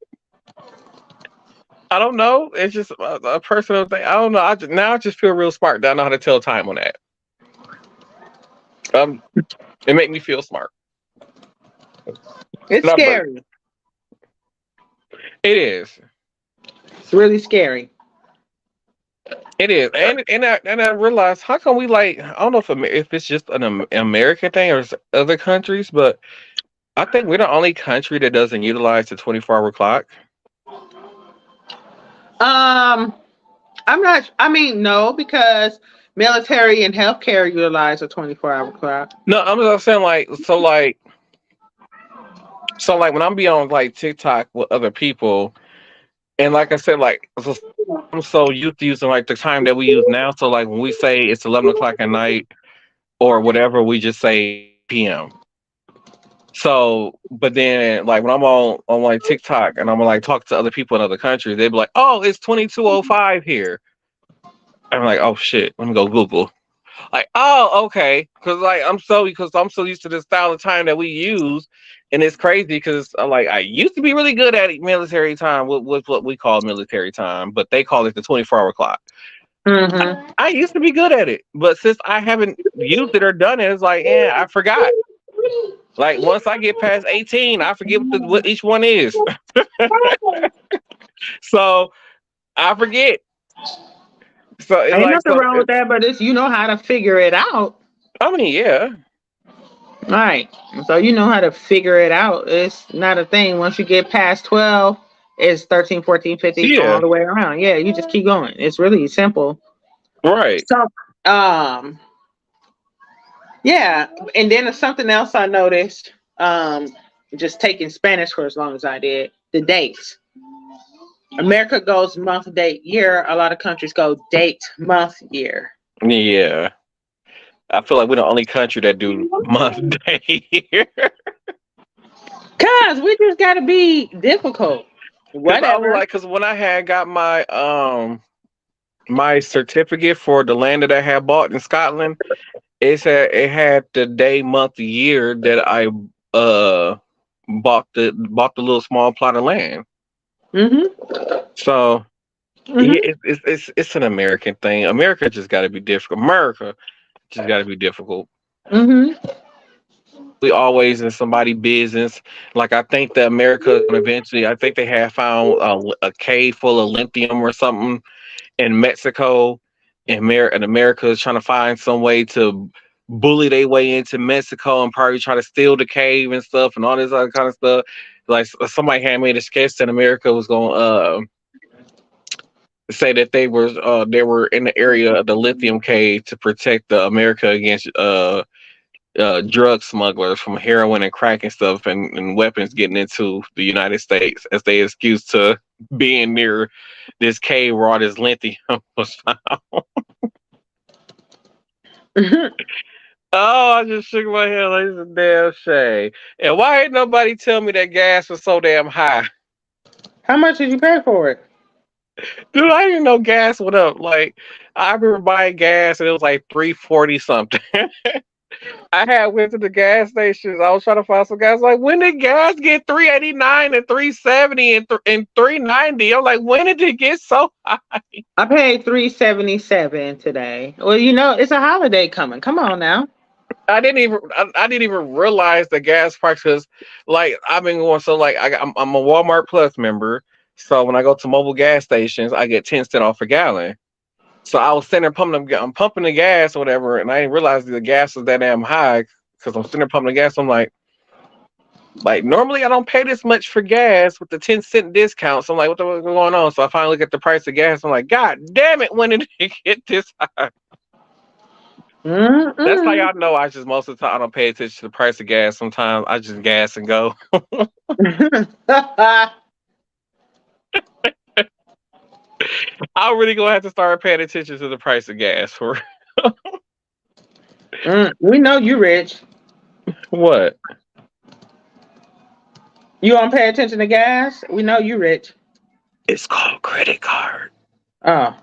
[SPEAKER 1] I don't know. It's just a personal thing. I don't know. I just feel real smart that I know how to tell time on that. It made me feel smart.
[SPEAKER 2] It's scary.
[SPEAKER 1] It is.
[SPEAKER 2] It's really scary.
[SPEAKER 1] It is, and I realized how come we like I don't know if it's just an American thing or other countries, but I think we're the only country that doesn't utilize the 24-hour clock.
[SPEAKER 2] I'm not. I mean, no, because military and healthcare utilize a 24-hour clock.
[SPEAKER 1] No, I'm just saying like when I'm be on like TikTok with other people. And like I said, like I'm so used to using like the time that we use now. So like when we say it's 11 o'clock at night or whatever, we just say PM. So, but then like when I'm on like TikTok and I'm like talk to other people in other countries, they be like, "Oh, it's 22:05 here." I'm like, "Oh shit, let me go Google." Like, oh, okay, because I'm so used to the style of time that we use. And it's crazy because I used to be really good at military time with what we call military time, but they call it the 24-hour clock. I used to be good at it, but since I haven't used it or done it, it's like, I forgot. Like once I get past 18, I forget what each one is. So I forget. So it's
[SPEAKER 2] Ain't
[SPEAKER 1] like
[SPEAKER 2] nothing wrong with that, but it's you know how to figure it out.
[SPEAKER 1] I mean, yeah.
[SPEAKER 2] All right. So you know how to figure it out. It's not a thing. Once you get past 12, it's 13, 14, 15,
[SPEAKER 1] Yeah.
[SPEAKER 2] all the way around. Yeah, you just keep going. It's really simple.
[SPEAKER 1] Right.
[SPEAKER 2] So, yeah. And then there's something else I noticed, just taking Spanish for as long as I did, the dates. America goes month, date, year. A lot of countries go date, month, year.
[SPEAKER 1] Yeah. I feel like we're the only country that do month day year.
[SPEAKER 2] Cause we just gotta be difficult.
[SPEAKER 1] Cause I was
[SPEAKER 2] Whatever.
[SPEAKER 1] like, cause when I had got my certificate for the land that I had bought in Scotland, it had the day, month, year that I bought the little small plot of land.
[SPEAKER 2] Mm-hmm.
[SPEAKER 1] So yeah,
[SPEAKER 2] Mm-hmm.
[SPEAKER 1] it's an American thing. America just got to be difficult. America just got to be difficult.
[SPEAKER 2] Mm-hmm.
[SPEAKER 1] We always in somebody business. Like I think that America eventually, I think they have found a cave full of lithium or something in Mexico, and America is trying to find some way to bully their way into Mexico and probably try to steal the cave and stuff and all this other kind of stuff. Like somebody had made a sketch that America was going say that they were in the area of the lithium cave to protect the America against drug smugglers from heroin and crack and stuff and weapons getting into the United States as they excuse to being near this cave where all this lithium was found. Oh, I just shook my head like it's a damn shame. And why ain't nobody tell me that gas was so damn high?
[SPEAKER 2] How much did you pay for it?
[SPEAKER 1] Dude, I didn't know gas went up. Like I remember buying gas and it was like 340 something. I had went to the gas stations. I was trying to find some gas. Like, when did gas get 389 and 370 and 390? I'm like, when did it get so high?
[SPEAKER 2] I paid $377 today. Well, you know, it's a holiday coming. Come on now.
[SPEAKER 1] I didn't even realize the gas prices. Like I've been going so like I'm a Walmart Plus member. So when I go to mobile gas stations, I get 10 cents off a gallon. So I was sitting there I'm pumping the gas or whatever, and I didn't realize the gas was that damn high because I'm sitting there pumping the gas. I'm like normally I don't pay this much for gas with the 10 cent discount. So I'm like, what the fuck is going on? So I finally look at the price of gas. I'm like, God damn it, when did it get this high? That's how y'all know I just most of the time I don't pay attention to the price of gas. Sometimes I just gas and go. I'm really gonna have to start paying attention to the price of gas for
[SPEAKER 2] We know you rich.
[SPEAKER 1] what?
[SPEAKER 2] You don't pay attention to gas? We know you rich.
[SPEAKER 1] It's called credit card.
[SPEAKER 2] Oh.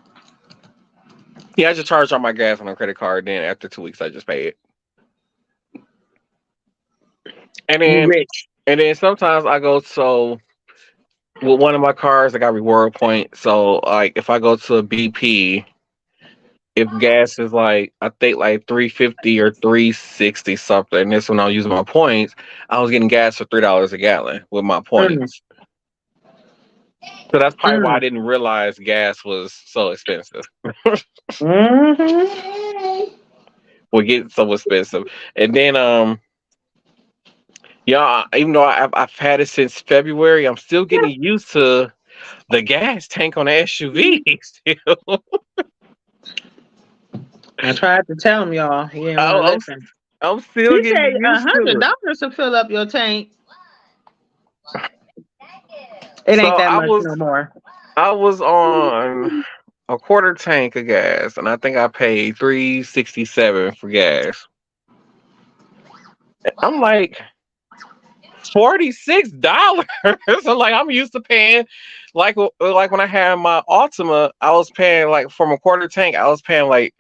[SPEAKER 1] Yeah, I just charged all my gas on a credit card. Then after 2 weeks, I just pay it. And
[SPEAKER 2] You
[SPEAKER 1] then
[SPEAKER 2] rich.
[SPEAKER 1] sometimes I go with one of my cars, I got reward points. So like if I go to a BP, if gas is like I think like 350 or 360 something, and this when I was using my points, I was getting gas for $3 a gallon with my points. So that's probably why I didn't realize gas was so expensive. Would get so expensive, and then yeah, even though I've had it since February, I'm still getting used to the gas tank on the SUV. Still,
[SPEAKER 2] I tried to tell him, y'all. He didn't want to
[SPEAKER 1] I'm,
[SPEAKER 2] listen.
[SPEAKER 1] I'm still
[SPEAKER 2] He said
[SPEAKER 1] getting used to it.
[SPEAKER 2] $100 to fill up your tank. It
[SPEAKER 1] So
[SPEAKER 2] ain't that much no more.
[SPEAKER 1] I was on a quarter tank of gas, and I think I paid $367 for gas. I'm like $46. So like I'm used to paying like when I had my Altima, I was paying like from a quarter tank, I was paying like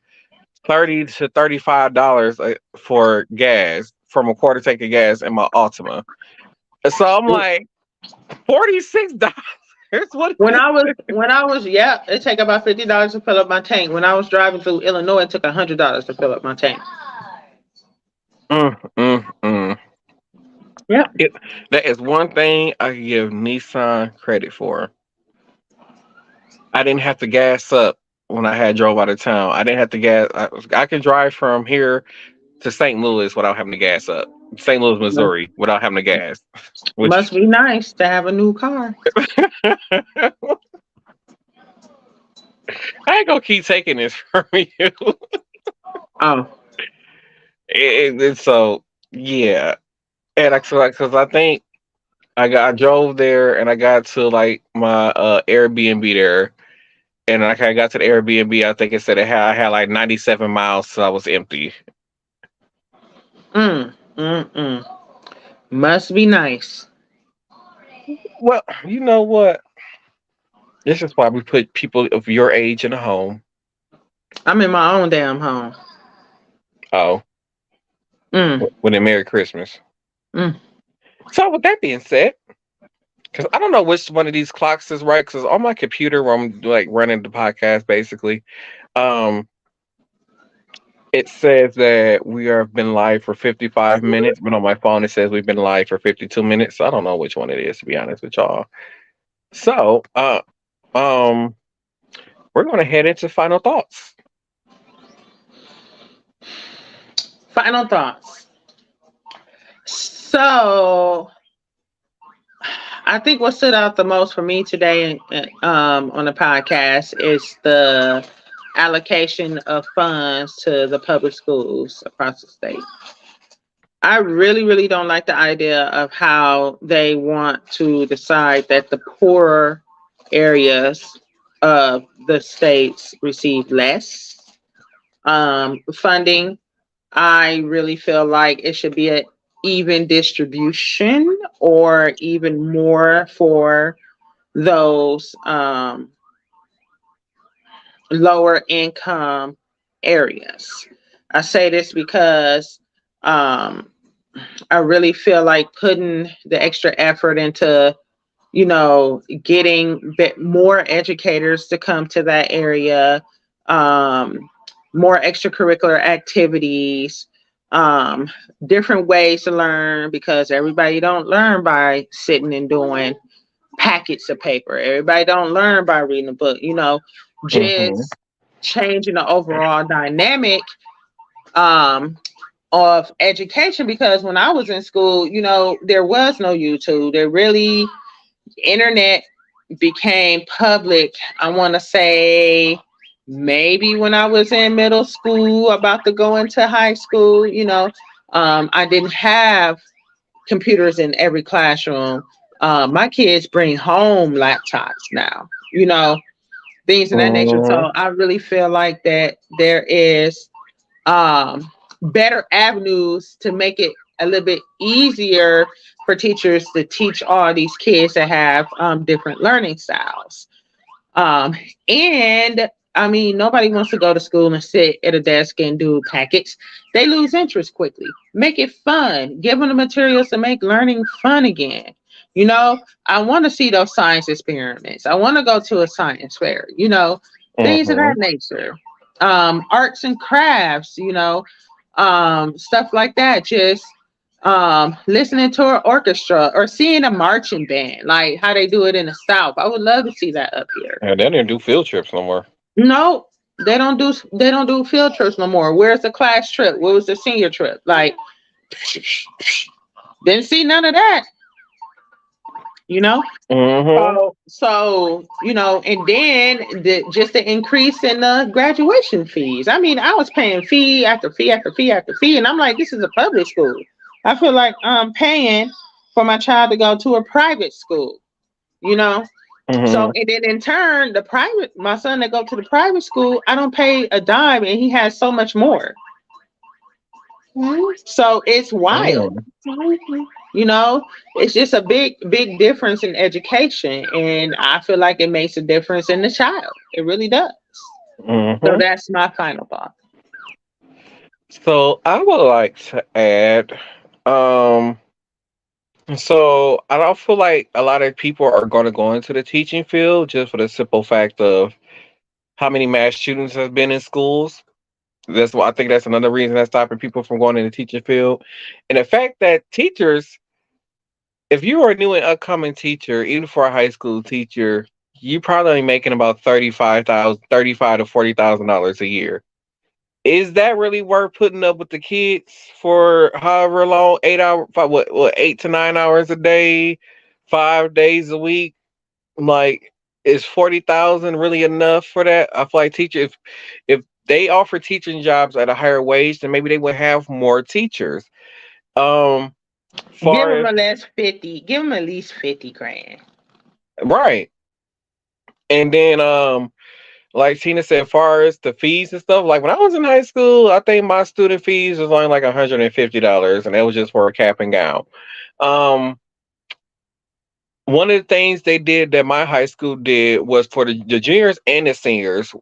[SPEAKER 1] $30 to $35 for gas from a quarter tank of gas in my Altima. So I'm like $46.
[SPEAKER 2] When I was it take about $50 to fill up my tank. When I was driving through Illinois, it took $100 to fill up my tank. Yeah.
[SPEAKER 1] That is one thing I give Nissan credit for. I didn't have to gas up when I had drove out of town. I didn't have to gas. I can drive from here to St. Louis without having to gas up. St. Louis, Missouri, without having to gas. Which
[SPEAKER 2] Must be nice to have a new car.
[SPEAKER 1] I ain't gonna keep taking this from you.
[SPEAKER 2] Oh,
[SPEAKER 1] So yeah, and because I think I drove there and I got to like my Airbnb there, and like I got to the Airbnb, I think it said I had like 97 miles till I was empty.
[SPEAKER 2] mm, mm, mm. Must be nice.
[SPEAKER 1] Well, you know what? This is why we put people of your age in a home.
[SPEAKER 2] I'm in my own damn home.
[SPEAKER 1] Oh,
[SPEAKER 2] Mm,
[SPEAKER 1] when they Merry Christmas.
[SPEAKER 2] mm.
[SPEAKER 1] So with that being said, because I don't know which one of these clocks is right, because on my computer where I'm like running the podcast, basically, um, it says that we have been live for 55 minutes, but on my phone it says we've been live for 52 minutes. So I don't know which one it is, to be honest with y'all. So, um, we're gonna head into final thoughts.
[SPEAKER 2] Final thoughts. So, I think what stood out the most for me today on the podcast is the allocation of funds to the public schools across the state. I really, really don't like the idea of how they want to decide that the poorer areas of the states receive less funding. I really feel like it should be an even distribution or even more for those lower income areas. I say this because um, I really feel like putting the extra effort into, getting more educators to come to that area, um, more extracurricular activities, um, different ways to learn because everybody don't learn by sitting and doing packets of paper. Everybody don't learn by reading a book,
[SPEAKER 1] Mm-hmm.
[SPEAKER 2] just changing the overall dynamic um, of education because when I was in school, there was no YouTube. Internet became public. I want to say maybe when I was in middle school, about to go into high school, I didn't have computers in every classroom. My kids bring home laptops now, things of that nature.
[SPEAKER 1] Mm-hmm.
[SPEAKER 2] So I really feel like that there is better avenues to make it a little bit easier for teachers to teach all these kids that have different learning styles. Um, and I mean, nobody wants to go to school and sit at a desk and do packets. They lose interest quickly. Make it fun. Give them the materials to make learning fun again. I want to see those science experiments. I want to go to a science fair, things of
[SPEAKER 1] Mm-hmm.
[SPEAKER 2] that nature. Arts and crafts, stuff like that. Just listening to an orchestra or seeing a marching band, like how they do it in the South. I would love to see that up here.
[SPEAKER 1] And they didn't do field trips no more.
[SPEAKER 2] No, they don't do field trips no more. Where's the class trip? Where was the senior trip? Like didn't see none of that, you know?
[SPEAKER 1] Mm-hmm.
[SPEAKER 2] And then just the increase in the graduation fees. I mean, I was paying fee after fee after fee after fee, and I'm like, this is a public school. I feel like I'm paying for my child to go to a private school, you know. So,
[SPEAKER 1] Mm-hmm.
[SPEAKER 2] and then in turn, my son that go to the private school, I don't pay a dime, and he has so much more. So it's wild. It's just a big, big difference in education. And I feel like it makes a difference in the child. It really does. So
[SPEAKER 1] Mm-hmm.
[SPEAKER 2] that's my final thought.
[SPEAKER 1] So I would like to add, um, so I don't feel like a lot of people are going to go into the teaching field just for the simple fact of how many mass shootings have been in schools. That's why I think that's another reason that's stopping people from going in the teaching field, and the fact that teachers if you are a new and upcoming teacher, even for a high school teacher, you probably only making about 35 to $40,000 a year. Is that really worth putting up with the kids for however long, 8 hour, what 8 to 9 hours a day, 5 days a week? Like, is 40,000 really enough for that? I feel like if they offer teaching jobs at a higher wage, then maybe they would have more teachers. Um,
[SPEAKER 2] Give
[SPEAKER 1] far
[SPEAKER 2] them
[SPEAKER 1] as
[SPEAKER 2] at least 50. Give them at least 50 grand.
[SPEAKER 1] right, and then like Tina said, far as the fees and stuff, like when I was in high school, I think my student fees was only like $150, and that was just for a cap and gown. Um, one of the things they did that my high school did was for the juniors and the seniors.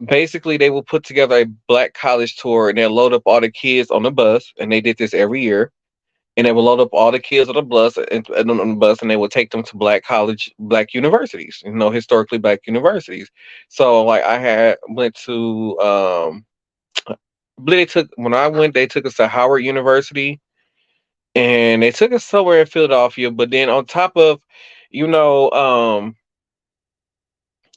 [SPEAKER 1] Basically, they will put together a black college tour, and they'll load up all the kids on the bus, and they did this every year. And they will load up all the kids on the bus and on the bus, and they will take them to black universities, historically black universities. So, like, went to they took when I went, they took us to Howard University, and they took us somewhere in Philadelphia. But then on top of, you know,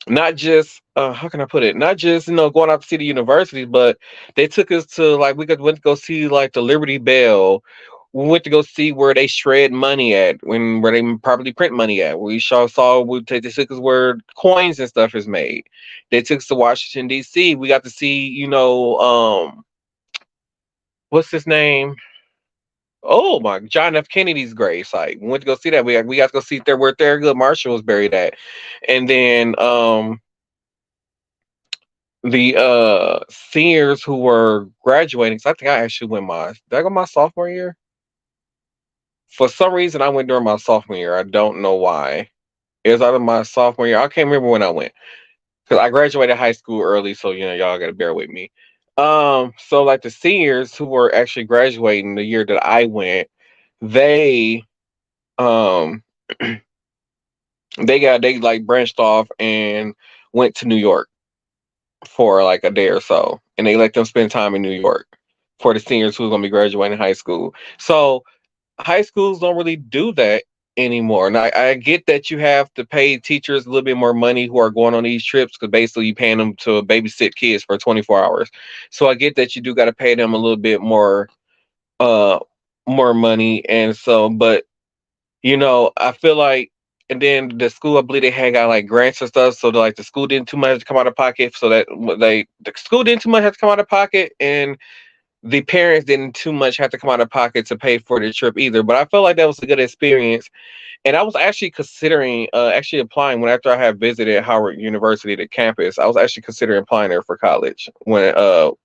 [SPEAKER 1] not just how can I put it? Not just going out to see the universities, but they took us to like went to go see like the Liberty Bell. We went to go see where they shred money at, where they probably print money at. We they took us where coins and stuff is made. They took us to Washington D.C. We got to see what's his name? Oh my, John F. Kennedy's grave site. We went to go see that. We got to go see there where Thurgood Marshall was buried at, and then the seniors who were graduating. So I think I actually did I go my sophomore year? For some reason, I went during my sophomore year. I don't know why. It was either my sophomore year. I can't remember when I went because I graduated high school early. So y'all got to bear with me. So like the seniors who were actually graduating the year that I went, they um they like branched off and went to New York for like a day or so, and they let them spend time in New York for the seniors who's gonna be graduating high school. So high schools don't really do that anymore. And I get that you have to pay teachers a little bit more money who are going on these trips because basically you paying them to babysit kids for 24 hours. So I get that you do got to pay them a little bit uh more money, and so but I feel like, and then the school, I believe they had got like grants and stuff, so like the school didn't too much have to come out of pocket, so that the school didn't too much have to come out of pocket, and the parents didn't too much have to come out of pocket to pay for the trip either. But I felt like that was a good experience, and I was actually considering actually applying when after I had visited Howard University, the campus. I was actually considering applying there for college when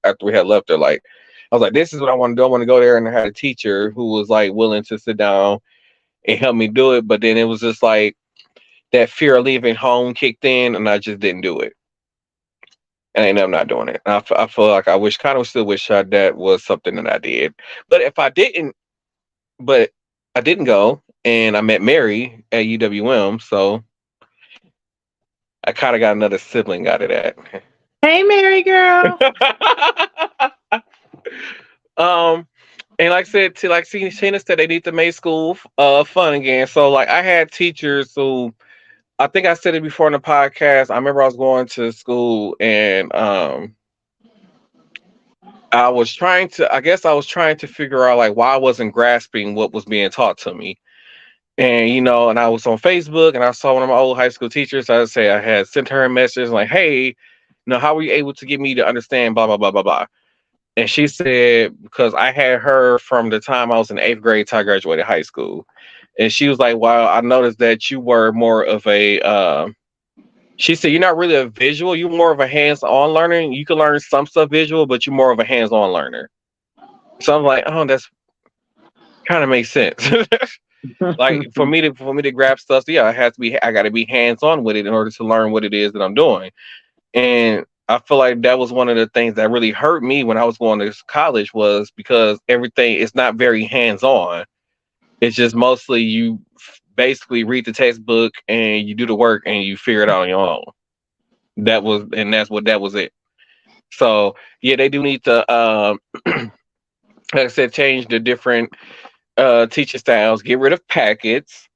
[SPEAKER 1] after we had left there. Like I was like, this is what I want to do. I want to go there, and I had a teacher who was like willing to sit down and help me do it. But then it was just like that fear of leaving home kicked in, and I just didn't do it. And I ended up not doing it. I feel like still wish that was something that I did. But if I didn't, but I didn't go, and I met Mary at UWM, so I kind of got another sibling out of that.
[SPEAKER 2] Hey, Mary girl.
[SPEAKER 1] um, and like I said, Sheena said, they need to make school fun again. So like I had teachers who, I think I said it before in the podcast. I remember I was going to school, and I guess I was trying to figure out like why I wasn't grasping what was being taught to me. And and I was on Facebook, and I saw one of my old high school teachers. I had sent her a message like, "Hey, how were you able to get me to understand blah blah blah blah blah?" And she said, because I had her from the time I was in 8th grade till I graduated high school. And she was like, "Well, I noticed that you were more of a she said, you're not really a visual, you're more of a hands-on learner. You can learn some stuff visual, but you're more of a hands-on learner." So I'm like, oh, that's kind of makes sense. Like for me to grab stuff, so yeah, I gotta be hands-on with it in order to learn what it is that I'm doing. And I feel like that was one of the things that really hurt me when I was going to college, was because everything is not very hands-on. It's just mostly you basically read the textbook and you do the work and you figure it out on your own. That was it. So yeah, they do need to like I said, change the different teaching styles. Get rid of packets.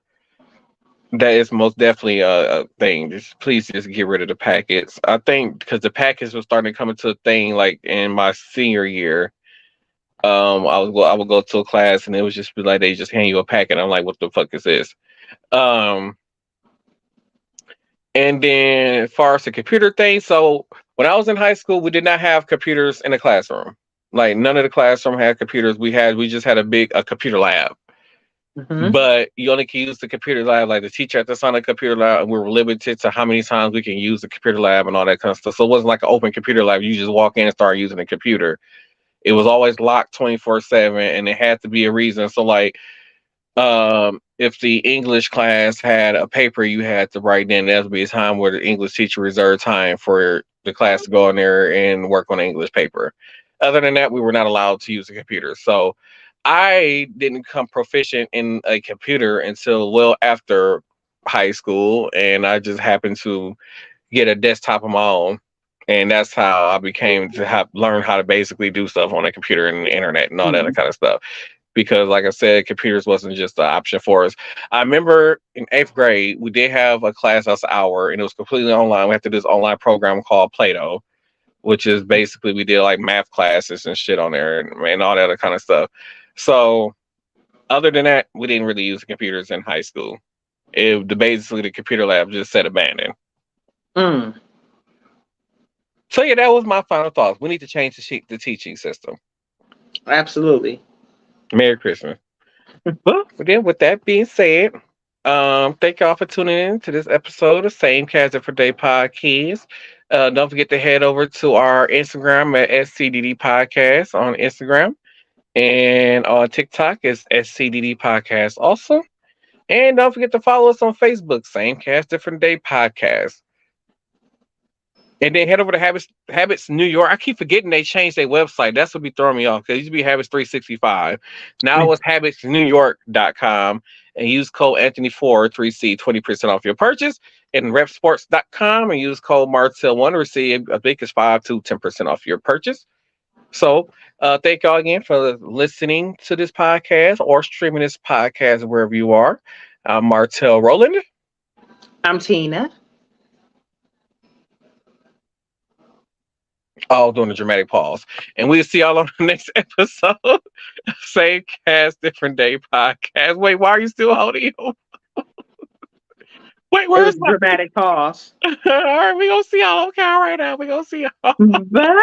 [SPEAKER 1] That is most definitely a thing. Please just get rid of the packets. I think because the packets was starting to come into a thing like in my senior year. I would go to a class and it was just be like they just hand you a packet. I'm like, what the fuck is this? Um, and then as far as the computer thing, so when I was in high school, we did not have computers in the classroom. Like none of the classroom had computers. We just had a computer lab.
[SPEAKER 2] Mm-hmm.
[SPEAKER 1] But you only can use the computer lab, like the teacher had to sign a computer lab, and we were limited to how many times we can use the computer lab and all that kind of stuff. So it wasn't like an open computer lab. You just walk in and start using the computer. It was always locked 24/7, and it had to be a reason. So like, if the English class had a paper you had to write, then there would be a time where the English teacher reserved time for the class to go in there and work on the English paper. Other than that, we were not allowed to use the computer. So I didn't become proficient in a computer until well after high school, and I just happened to get a desktop of my own, and that's how I became to have learn how to basically do stuff on a computer and the internet and all that kind of stuff. Because, like I said, computers wasn't just an option for us. I remember in 8th grade, we did have a class that's an hour, and it was completely online. We had to do this online program called Play-Doh, which is basically we did like math classes and shit on there and all that other kind of stuff. So other than that, we didn't really use computers in high school. Basically the computer lab just said abandoned.
[SPEAKER 2] Mm.
[SPEAKER 1] So yeah, that was my final thoughts. We need to change the teaching system.
[SPEAKER 2] Absolutely.
[SPEAKER 1] Merry Christmas. Well, then with that being said, thank y'all for tuning in to this episode of Same Cast Different Day Podcast. Don't forget to head over to our Instagram at SCDD Podcast on Instagram. And on TikTok is SCDD Podcast also. And don't forget to follow us on Facebook, Same Cast Different Day Podcast. And then head over to Habits New York. I keep forgetting they changed their website. That's what be throwing me off because it used to be Habits 365. Now it's habitsnewyork.com and use code Anthony4 3C 20% off your purchase. And repsports.com and use code Martel1 to receive a biggest 5 to 10% off your purchase. So thank y'all again for listening to this podcast or streaming this podcast wherever you are. I'm Martel Roland.
[SPEAKER 2] I'm Tina.
[SPEAKER 1] All doing a dramatic pause. And we'll see y'all on the next episode. Same Cast, Different Day Podcast. Wait, why are you still holding you? Wait, where's
[SPEAKER 2] my dramatic pause?
[SPEAKER 1] All right, we gonna see y'all. Okay, all right now. We gonna see y'all.
[SPEAKER 2] Bye.